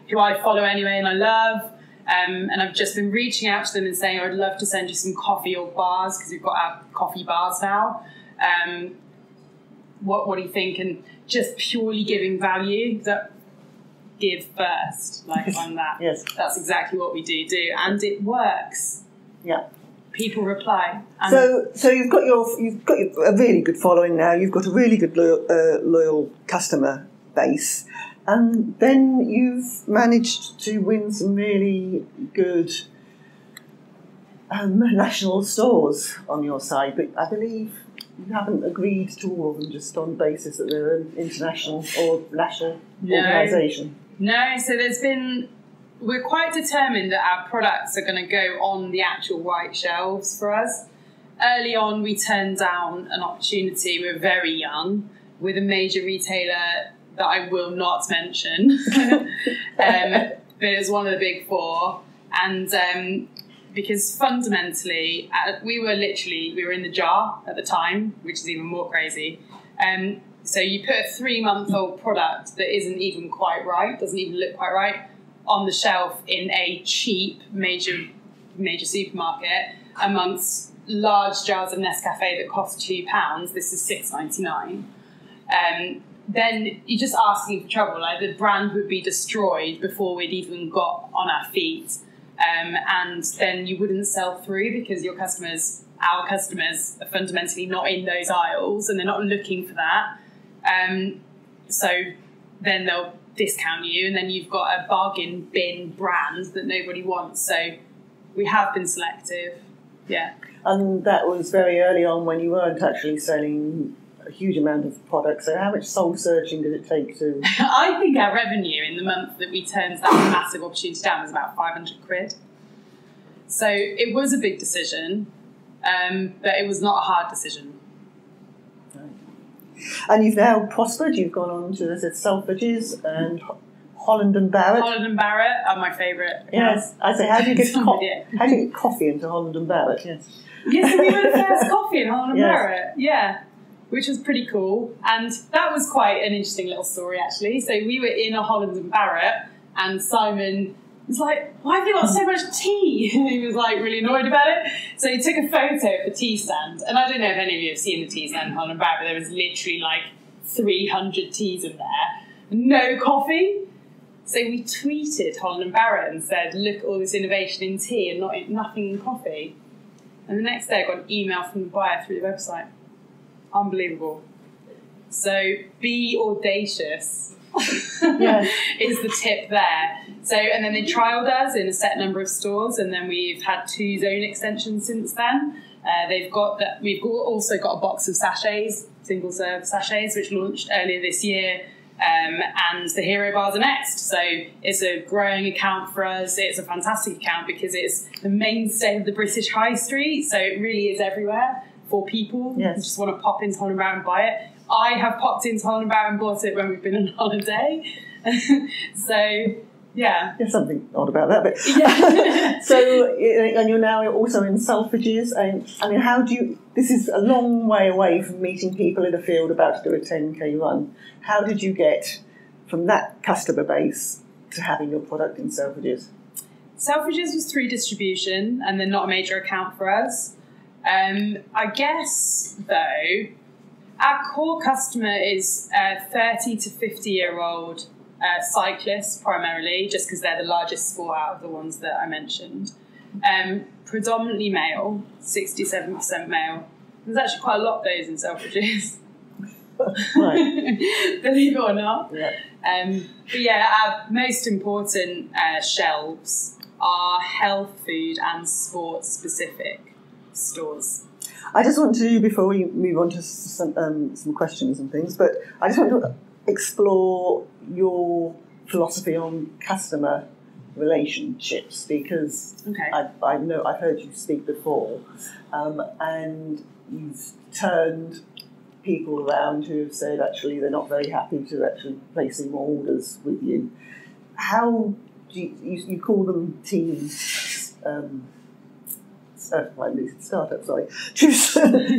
who I follow anyway and I love. And I've just been reaching out to them and saying, I'd love to send you some coffee or bars, because we've got our coffee bars now. What do you think? And just purely giving value. That give first, like on that. Yes. That's exactly what we do, and it works. Yeah. People reply. So you've got a really good following now. You've got a really good loyal customer base, and then you've managed to win some really good national stores on your side. But I believe you haven't agreed to all of them just on the basis that they're an international or national organisation. No, so we're quite determined that our products are going to go on the actual white shelves for us. early on, we turned down an opportunity. We were very young with a major retailer that I will not mention, but it was one of the big four. And because fundamentally, we were in the jar at the time, which is even more crazy. So you put a 3-month-old product that isn't even quite right, doesn't even look quite right, on the shelf in a cheap major supermarket amongst large jars of Nescafe that cost £2. This is £6.99. Then you're just asking for trouble. Like, the brand would be destroyed before we'd even got on our feet. And then you wouldn't sell through because our customers are fundamentally not in those aisles and they're not looking for that. So then they'll discount you, and then you've got a bargain bin brand that nobody wants. So we have been selective. Yeah. And that was very early on when you weren't actually selling a huge amount of products. So how much soul searching did it take to... I think our revenue in the month that we turned that massive opportunity down was about 500 quid. So it was a big decision, but it was not a hard decision. And you've now prospered. You've gone on to Selfridges and Holland Barrett. Holland Barrett are my favourite. Yes. I say, how do you get coffee into Holland Barrett? Yes. Yes, so we were the first coffee in Holland Barrett. Yeah, which was pretty cool. And that was quite an interesting little story, actually. So we were in a Holland Barrett, and Simon was like, why have you got so much tea? He was like really annoyed about it. So he took a photo of the tea stand. And I don't know if any of you have seen the tea stand in Holland Barrett, but there was literally like 300 teas in there. No coffee. So we tweeted Holland Barrett and said, look at all this innovation in tea and nothing in coffee. And the next day I got an email from the buyer through the website. Unbelievable. So be audacious. Is the tip there. So, and then they trialled us in a set number of stores, and then we've had 2 zone extensions since then. We've also got a box of sachets, single serve sachets, which launched earlier this year. And the hero bars are next. So it's a growing account for us. It's a fantastic account because it's the mainstay of the British high street. So it really is everywhere for people who just want to pop into Holland Barrett and buy it. I have popped into Holland Barrett and bought it when we've been on holiday. So, yeah. There's something odd about that. But so, and you're now also in Selfridges. I mean, how do you... This is a long way away from meeting people in a field about to do a 10K run. How did you get from that customer base to having your product in Selfridges? Selfridges was through distribution, and they're not a major account for us. I guess, though... Our core customer is 30 to 50-year-old cyclists primarily, just because they're the largest sport out of the ones that I mentioned. Predominantly male, 67% male. There's actually quite a lot of those in Selfridges. Right. Believe it or not. Yeah. But yeah, our most important shelves are health food and sports specific stores. I just want to, before we move on to some questions and things, but I just want to explore your philosophy on customer relationships, because I've heard you speak before, and you've turned people around who have said actually they're not very happy to actually placing more orders with you. How do you call them Team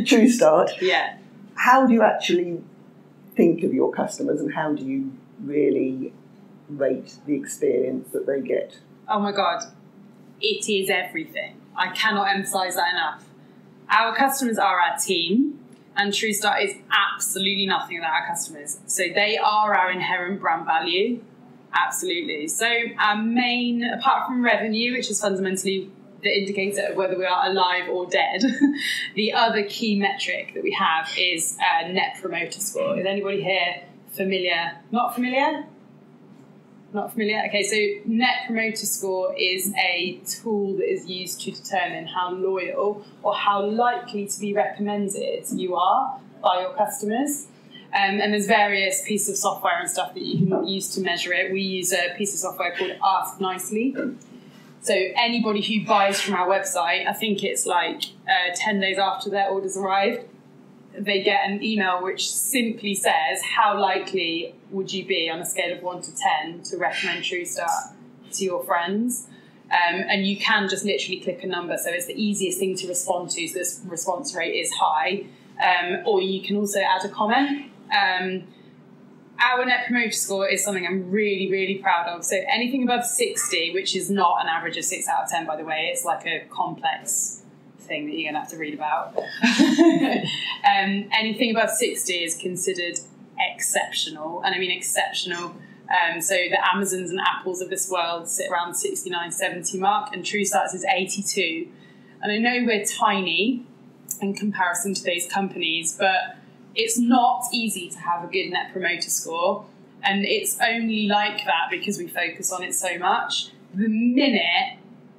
TrueStart. Yeah. How do you actually think of your customers, and how do you really rate the experience that they get? Oh my God, it is everything. I cannot emphasise that enough. Our customers are our team, and TrueStart is absolutely nothing without our customers. So they are our inherent brand value, absolutely. So our main, apart from revenue, which is fundamentally the indicator of whether we are alive or dead, the other key metric that we have is Net Promoter Score. Is anybody here familiar? Not familiar? Not familiar? Okay, so Net Promoter Score is a tool that is used to determine how loyal or how likely to be recommended you are by your customers. And there's various pieces of software and stuff that you can use to measure it. We use a piece of software called Ask Nicely. So anybody who buys from our website, I think it's like 10 days after their orders arrived, they get an email which simply says, how likely would you be on a scale of 1 to 10 to recommend TrueStart to your friends? And you can just literally click a number. So it's the easiest thing to respond to. So this response rate is high. Or you can also add a comment. Our Net Promoter Score is something I'm really, really proud of. So anything above 60, which is not an average of 6 out of 10, by the way, it's like a complex thing that you're going to have to read about. Anything above 60 is considered exceptional. And I mean exceptional. So the Amazons and Apples of this world sit around 69, 70 mark, and TrueStart's is 82. And I know we're tiny in comparison to those companies, but it's not easy to have a good Net Promoter Score, and it's only like that because we focus on it so much. The minute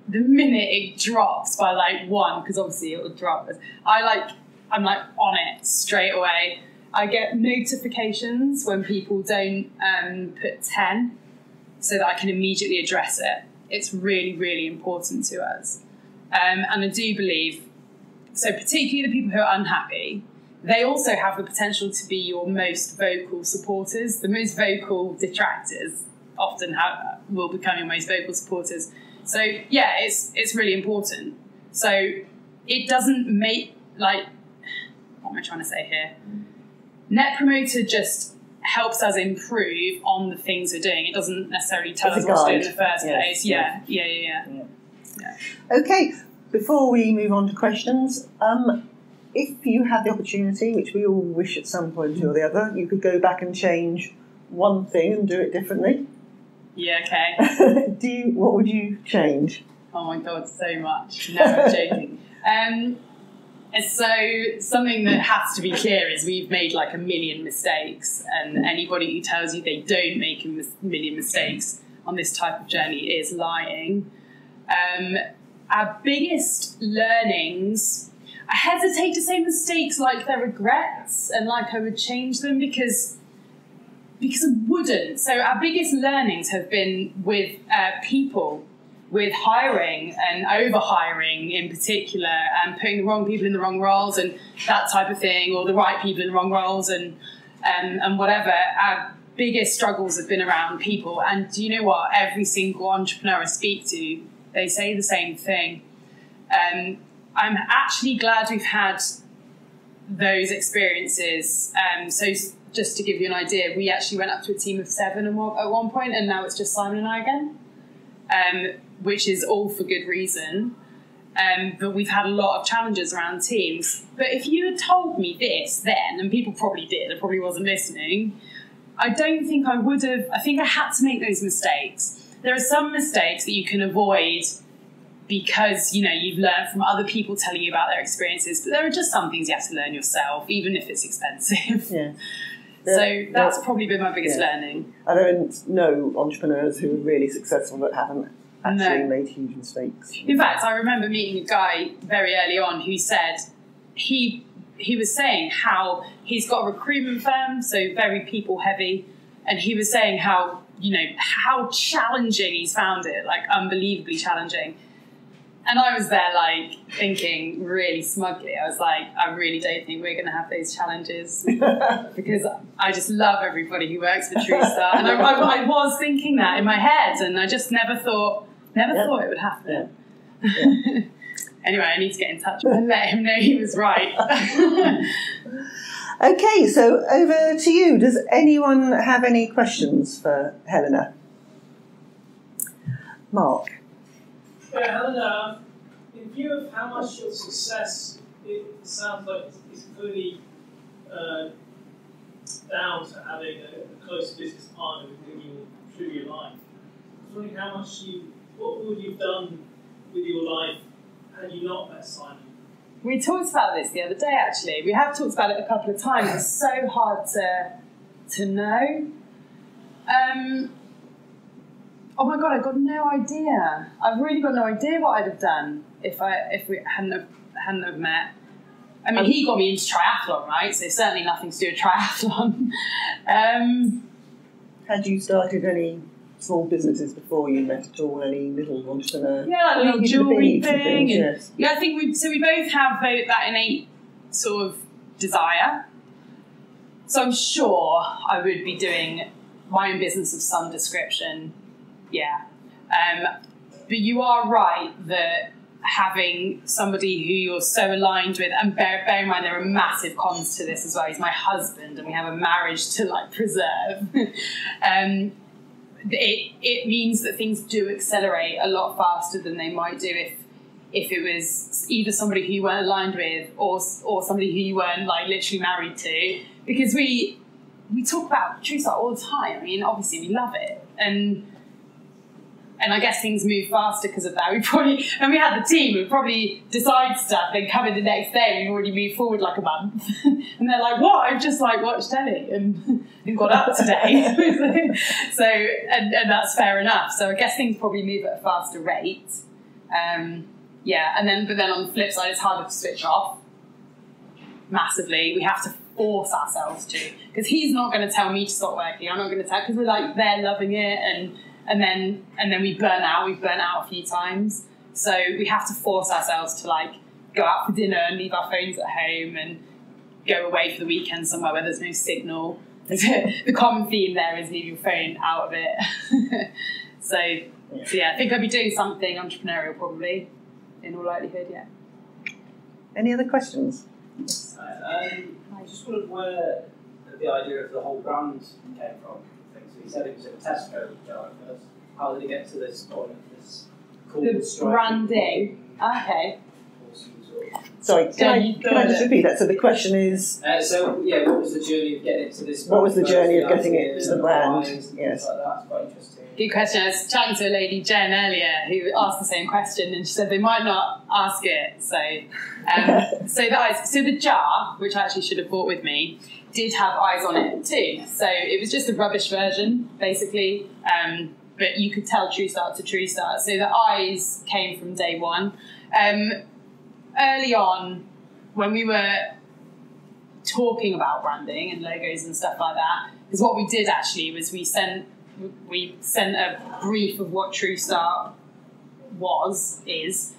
it drops by like 1, because obviously it will drop, I'm like on it straight away. I get notifications when people don't put 10 so that I can immediately address it. It's really, really important to us. And I do believe, so particularly the people who are unhappy, they also have the potential to be your most vocal supporters. The most vocal detractors often will become your most vocal supporters. So yeah, it's really important. So it doesn't make, like, what am I trying to say here? Net Promoter just helps us improve on the things we're doing. It doesn't necessarily tell us what to do in the first place. Yeah. Okay, before we move on to questions, if you had the opportunity, which we all wish at some point or the other, you could go back and change one thing and do it differently. Yeah, okay. What would you change? Oh my God, so much. No, I'm joking. So something that has to be clear is we've made like 1 million mistakes, and anybody who tells you they don't make 1 million mistakes on this type of journey is lying. Our biggest learnings, I hesitate to say mistakes like they're regrets and like I would change them because I wouldn't. So our biggest learnings have been with people, with hiring and over-hiring in particular, and putting the wrong people in the wrong roles and that type of thing, or the right people in the wrong roles and whatever. Our biggest struggles have been around people. And do you know what? Every single entrepreneur I speak to, they say the same thing. I'm actually glad we've had those experiences. So just to give you an idea, we actually went up to a team of 7 at one point, and now it's just Simon and I again, which is all for good reason. But we've had a lot of challenges around teams. But if you had told me this then, and people probably did, I probably wasn't listening, I don't think I would have. I think I had to make those mistakes. There are some mistakes that you can avoid because, you know, you've learned from other people telling you about their experiences, but there are just some things you have to learn yourself, even if it's expensive. Yeah. So that's probably been my biggest learning. I don't know entrepreneurs who are really successful that haven't actually made huge mistakes. In fact, I remember meeting a guy very early on who said he was saying how he's got a recruitment firm, so very people heavy, and he was saying how, you know, how challenging he's found it, like unbelievably challenging. And I was there, like, thinking really smugly. I was like, I really don't think we're going to have those challenges because I just love everybody who works for TrueStart. And I was thinking that in my head, and I just never thought it would happen. Yeah. Anyway, I need to get in touch and let him know he was right. Okay, so over to you. Does anyone have any questions for Helena? Mark? Yeah, Helena, in view of how much your success, it sounds like it's clearly down to having a close business partner with whom you truly align. I was wondering what would you have done with your life had you not met Simon? We talked about this the other day, actually. We have talked about it a couple of times. It's so hard to know. Oh my God, I've got no idea. I've really got no idea what I'd have done if we hadn't have met. I mean, he got me into triathlon, right? So certainly nothing to do with triathlon. Had you started any small businesses before you met at all? Any little entrepreneur? Yeah, like a little jewellery thing. Yes. Yeah, I think we both have that innate sort of desire. So I'm sure I would be doing my own business of some description. Yeah. But you are right that having somebody who you're so aligned with, and bear in mind there are massive cons to this as well. He's my husband and we have a marriage to preserve. It means that things do accelerate a lot faster than they might do if it was either somebody who you weren't aligned with or somebody who you weren't literally married to. Because we talk about TrueStart all the time. I mean, obviously we love it, and I guess things move faster because of that. When we had the team, we'd probably decide stuff, then come in the next day, and we've already moved forward a month. And they're like, what? I've just watched telly and got up today. So, and that's fair enough. So I guess things probably move at a faster rate. Yeah, but then on the flip side, it's harder to switch off massively. We have to force ourselves to, because he's not going to tell me to stop working. I'm not going to tell, because we're they're loving it, and then we burn out. We've burnt out a few times, so we have to force ourselves to go out for dinner and leave our phones at home and go away for the weekend somewhere where there's no signal. The common theme there is leave your phone out of it. So yeah, I think I'd be doing something entrepreneurial probably, in all likelihood. Yeah. Any other questions? I just wondered where the idea of the whole brand came from. So you said it was a Tesco jar first. How did it get to this point? This cool The branding. Okay. Sorry, can I just repeat that? So the question is... what was the journey of getting it to this brand? What was the journey of getting it to the brand? Yes. That's quite interesting. Good question. I was chatting to a lady, Jen, earlier, who asked the same question, and she said they might not ask it. So, so the jar, which I actually should have brought with me, did have eyes on it too. So it was just a rubbish version, basically. But you could tell TrueStart to TrueStart. So the eyes came from day one. Early on, when we were talking about branding and logos and stuff like that, because what we did actually was we sent a brief of what TrueStart is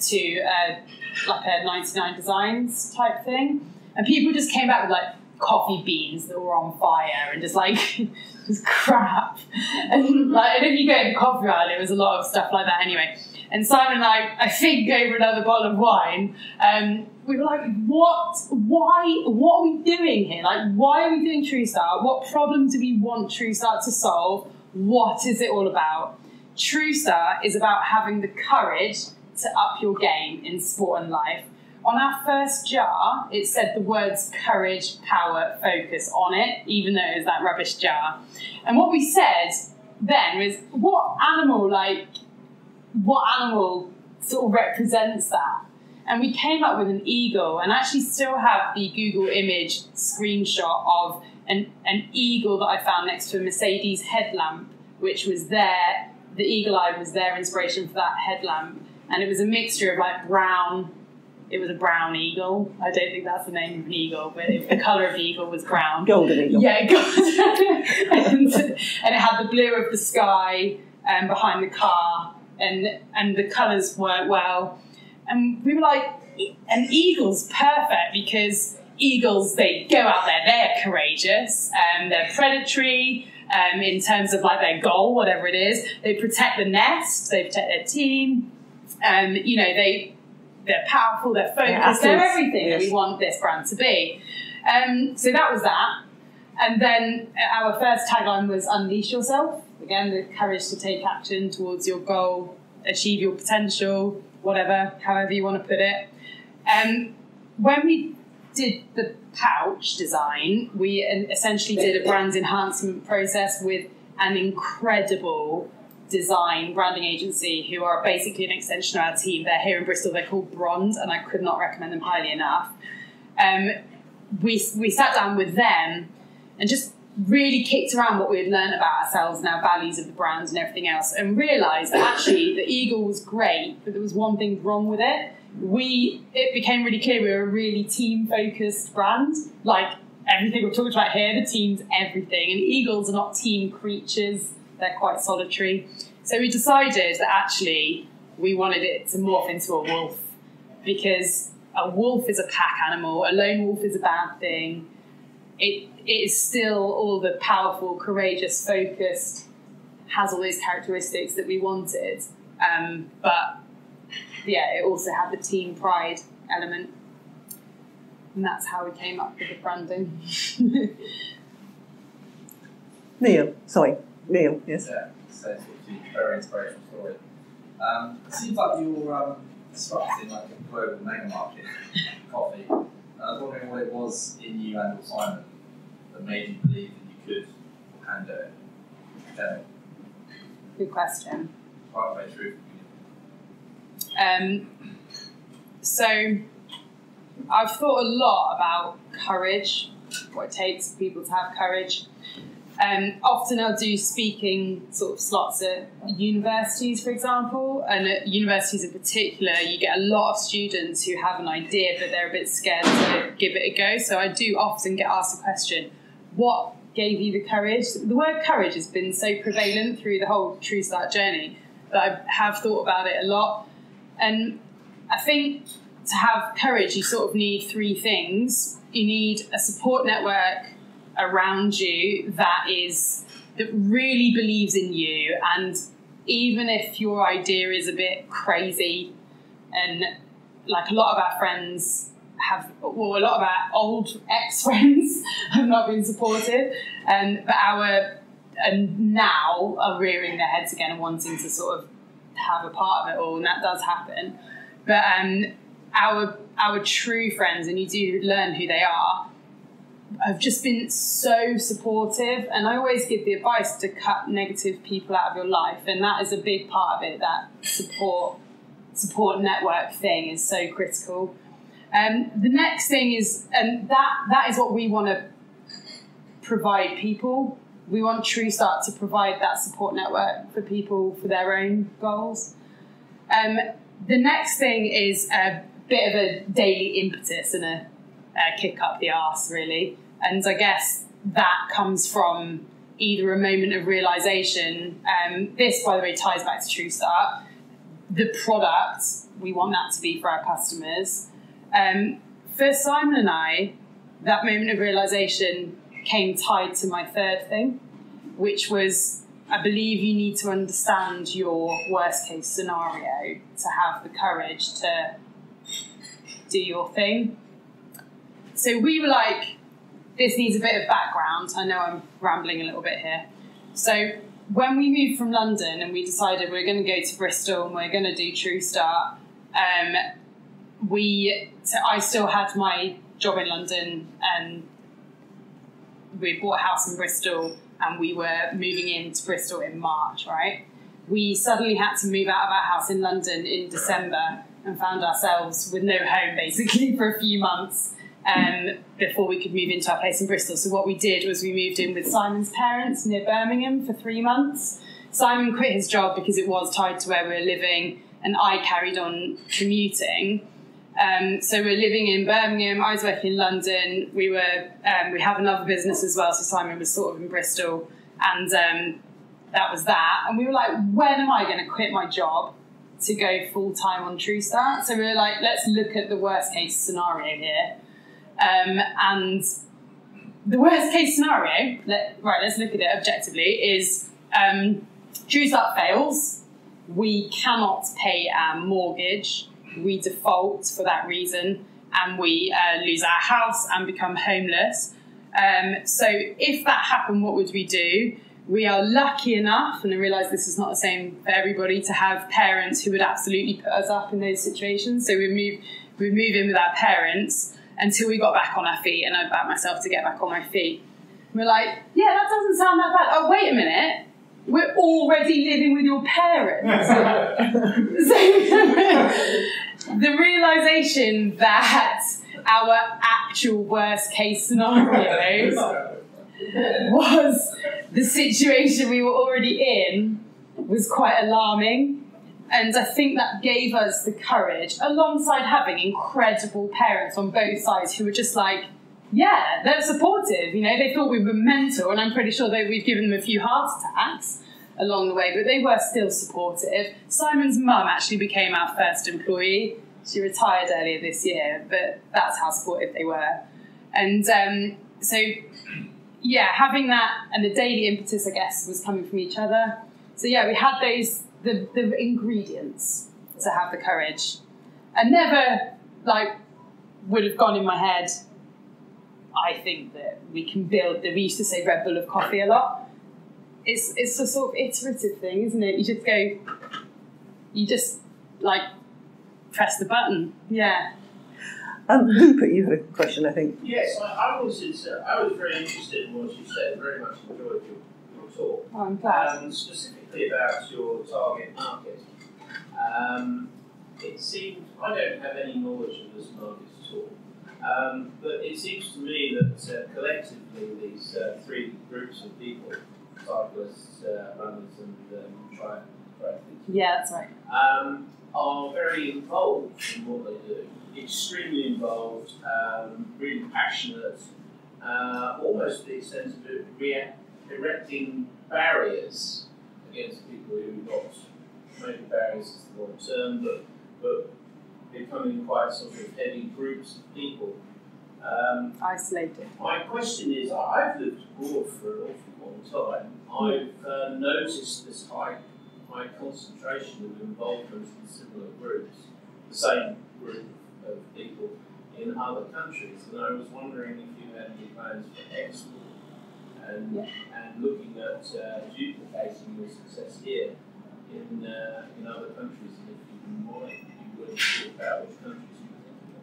to a 99 Designs type thing, and people just came back with coffee beans that were on fire and just just crap, and if you go to the coffee aisle, it was a lot of stuff like that anyway. And Simon and I think over another bottle of wine, we were like, what are we doing here? Why are we doing TrueStart? What problem do we want TrueStart to solve? What is it all about? TrueStart is about having the courage to up your game in sport and life. On our first jar, it said the words courage, power, focus on it, even though it was that rubbish jar. And what we said then was, what animal sort of represents that? And we came up with an eagle, and I actually still have the Google image screenshot of an eagle that I found next to a Mercedes headlamp, which was there, the eagle eye was their inspiration for that headlamp. And it was a mixture of brown, it was a brown eagle. I don't think that's the name of an eagle, but the colour of the eagle was brown. Golden eagle. Yeah, golden. and it had the blue of the sky behind the car, and the colours worked well. And we were like, an eagle's perfect because eagles, they go out there, they're courageous, they're predatory in terms of their goal, whatever it is. They protect the nest, they protect their team, they're powerful, they're focused, they're everything that we want this brand to be. So that was that. And then our first tagline was unleash yourself. Again, the courage to take action towards your goal, achieve your potential, whatever, however you want to put it. When we did the pouch design, we essentially did a brand enhancement process with an incredible design branding agency who are basically an extension of our team. They're here in Bristol, they're called Brond, and I could not recommend them highly enough. We sat down with them and just really kicked around what we had learned about ourselves and our values of the brand and everything else, and realised that actually the eagle was great, but there was one thing wrong with it. It became really clear we were a really team-focused brand. Everything we've talked about here, the team's everything, and eagles are not team creatures they're quite solitary. So we decided that actually we wanted it to morph into a wolf, because a wolf is a pack animal, a lone wolf is a bad thing. It is still all the powerful, courageous, focused, has all those characteristics that we wanted. But yeah, it also had the team pride element. And that's how we came up with the branding. Neil, yes. Yeah, so it's a very inspirational story. It seems like you're disrupting like a global mega market coffee. I was wondering what it was in you and Simon that made you believe that you could handle it. Okay. Good question. Quite way through. So I've thought a lot about courage, what it takes for people to have courage. Often I'll do speaking sort of slots at universities, for example, and at universities in particular, you get a lot of students who have an idea, but they're a bit scared to give it a go. So I do often get asked the question, what gave you the courage? The word courage has been so prevalent through the whole TrueStart journey that I have thought about it a lot. And I think to have courage, you sort of need three things. You need a support network around you that really believes in you, and even if your idea is a bit crazy, and like a lot of our friends have, well, a lot of our old ex-friends have not been supportive, but now are rearing their heads again and wanting to sort of have a part of it all, and that does happen. But our true friends, and you do learn who they are, have just been so supportive, and I always give the advice to cut negative people out of your life, and that is a big part of it. That support network thing is so critical. The next thing is, and that is what we want to provide people. We want TrueStart to provide that support network for people for their own goals. The next thing is a bit of a daily impetus and a kick up the arse, really. And I guess that comes from either a moment of realisation. This, by the way, ties back to TrueStart. The product, we want that to be for our customers. For Simon and I, that moment of realisation came tied to my third thing, which was, I believe you need to understand your worst case scenario to have the courage to do your thing. So we were like, this needs a bit of background. I know I'm rambling a little bit here. So when we moved from London and we decided we're going to go to Bristol and we're going to do TrueStart, I still had my job in London, and we bought a house in Bristol, and we were moving into Bristol in March, right? We suddenly had to move out of our house in London in December and found ourselves with no home, basically, for a few months before we could move into our place in Bristol. So what we did was we moved in with Simon's parents near Birmingham for 3 months. Simon quit his job because it was tied to where we were living, and I carried on commuting. So we're living in Birmingham, I was working in London, we have another business as well, so Simon was sort of in Bristol, and that was that. And we were like, when am I going to quit my job to go full-time on TrueStart? So we were like, let's look at the worst case scenario here. And the worst case scenario, let's look at it objectively, is TrueStart fails, we cannot pay our mortgage, we default for that reason, and we lose our house and become homeless. So if that happened, what would we do? We are lucky enough, and I realise this is not the same for everybody, to have parents who would absolutely put us up in those situations. So we move in with our parents until we got back on our feet, and I backed myself to get back on my feet. And we're like, yeah, that doesn't sound that bad. Oh, wait a minute. We're already living with your parents. So the realisation that our actual worst case scenarios was the situation we were already in was quite alarming. And I think that gave us the courage, alongside having incredible parents on both sides who were just like, yeah, they're supportive. You know, they thought we were mental, and I'm pretty sure that we've given them a few heart attacks. along the way, but they were still supportive. Simon's mum actually became our first employee. She retired earlier this year, but that's how supportive they were. And so, yeah, having that and the daily impetus, I guess, was coming from each other. So yeah, we had the ingredients to have the courage. And never, would have gone in my head, I think that we can build, we used to say Red Bull of coffee a lot. It's a sort of iterative thing, isn't it? You just press the button. Yeah. Rupert, you had a question, I think. Yes, I was very interested in what you said. Very much enjoyed your talk. Oh, I'm glad. Specifically about your target market. It seems I don't have any knowledge of this market at all, but it seems to me that collectively these three groups of people, cyclists, runners, and triathletes. Yeah, that's right. Are very involved in what they do. Extremely involved, really passionate, almost to the extent of erecting barriers against people who not maybe barriers is the wrong term, but becoming quite sort of heavy groups of people. Isolated. My question is, I've lived abroad for an awful long time. I've noticed this high concentration of involvement in similar groups, the same group of people in other countries, and I was wondering if you had any plans for export and looking at duplicating your success here in other countries, and if you might be willing to talk about which countries you were thinking of.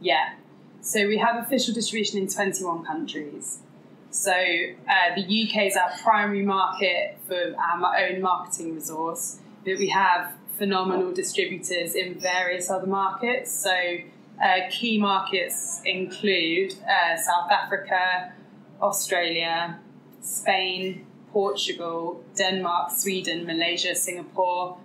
Yeah. So we have official distribution in 21 countries. So the UK is our primary market for our own marketing resource, but we have phenomenal distributors in various other markets. So key markets include South Africa, Australia, Spain, Portugal, Denmark, Sweden, Malaysia, Singapore.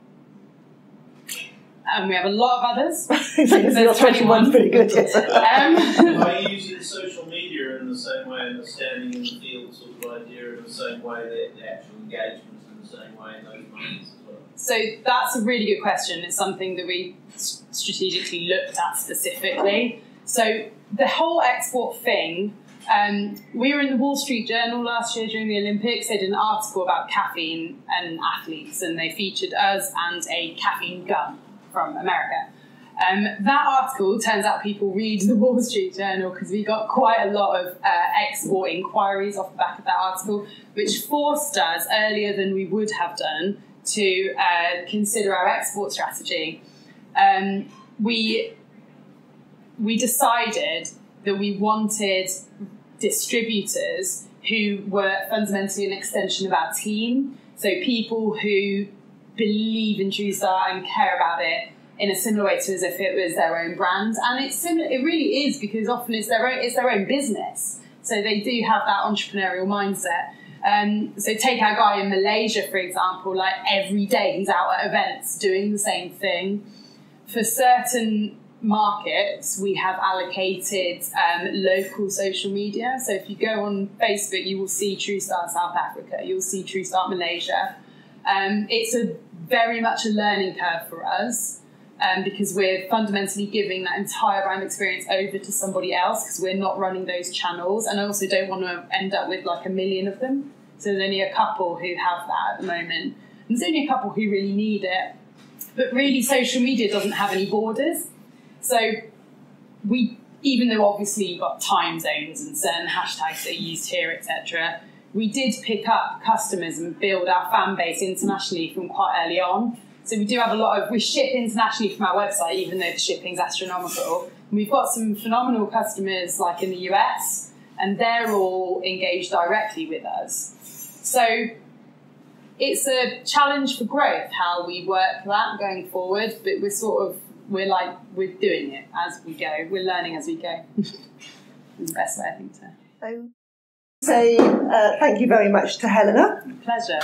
And we have a lot of others. There's 21 pretty good, yes. Are you using social media in the same way, and the standing in the field sort of idea in the same way, the actual engagement in the same way in those markets as well? So that's a really good question. It's something that we strategically looked at specifically. So the whole export thing, we were in the Wall Street Journal last year during the Olympics. They did an article about caffeine and athletes, and they featured us and a caffeine gun from America. That article, turns out people read the Wall Street Journal because we got quite a lot of export inquiries off the back of that article, which forced us, earlier than we would have done, to consider our export strategy. We decided that we wanted distributors who were fundamentally an extension of our team, so people who believe in TrueStart and care about it in a similar way to as if it was their own brand. And it's similar, it really is, because often it's their own business. So they do have that entrepreneurial mindset. So take our guy in Malaysia, for example, every day he's out at events doing the same thing. For certain markets, we have allocated local social media. So if you go on Facebook, you will see TrueStart South Africa, you'll see TrueStart Malaysia. It's very much a learning curve for us because we're fundamentally giving that entire brand experience over to somebody else because we're not running those channels. And I also don't want to end up with 1 million of them. So there's only a couple who have that at the moment. And there's only a couple who really need it. But really, social media doesn't have any borders. So even though obviously you've got time zones and certain hashtags that are used here, etc., we did pick up customers and build our fan base internationally from quite early on. So we do have we ship internationally from our website, even though the shipping's astronomical. And we've got some phenomenal customers in the US, and they're all engaged directly with us. So it's a challenge for growth, how we work that going forward, but we're doing it as we go. We're learning as we go. That's the best way, I think, to say thank you very much to Helena. Pleasure.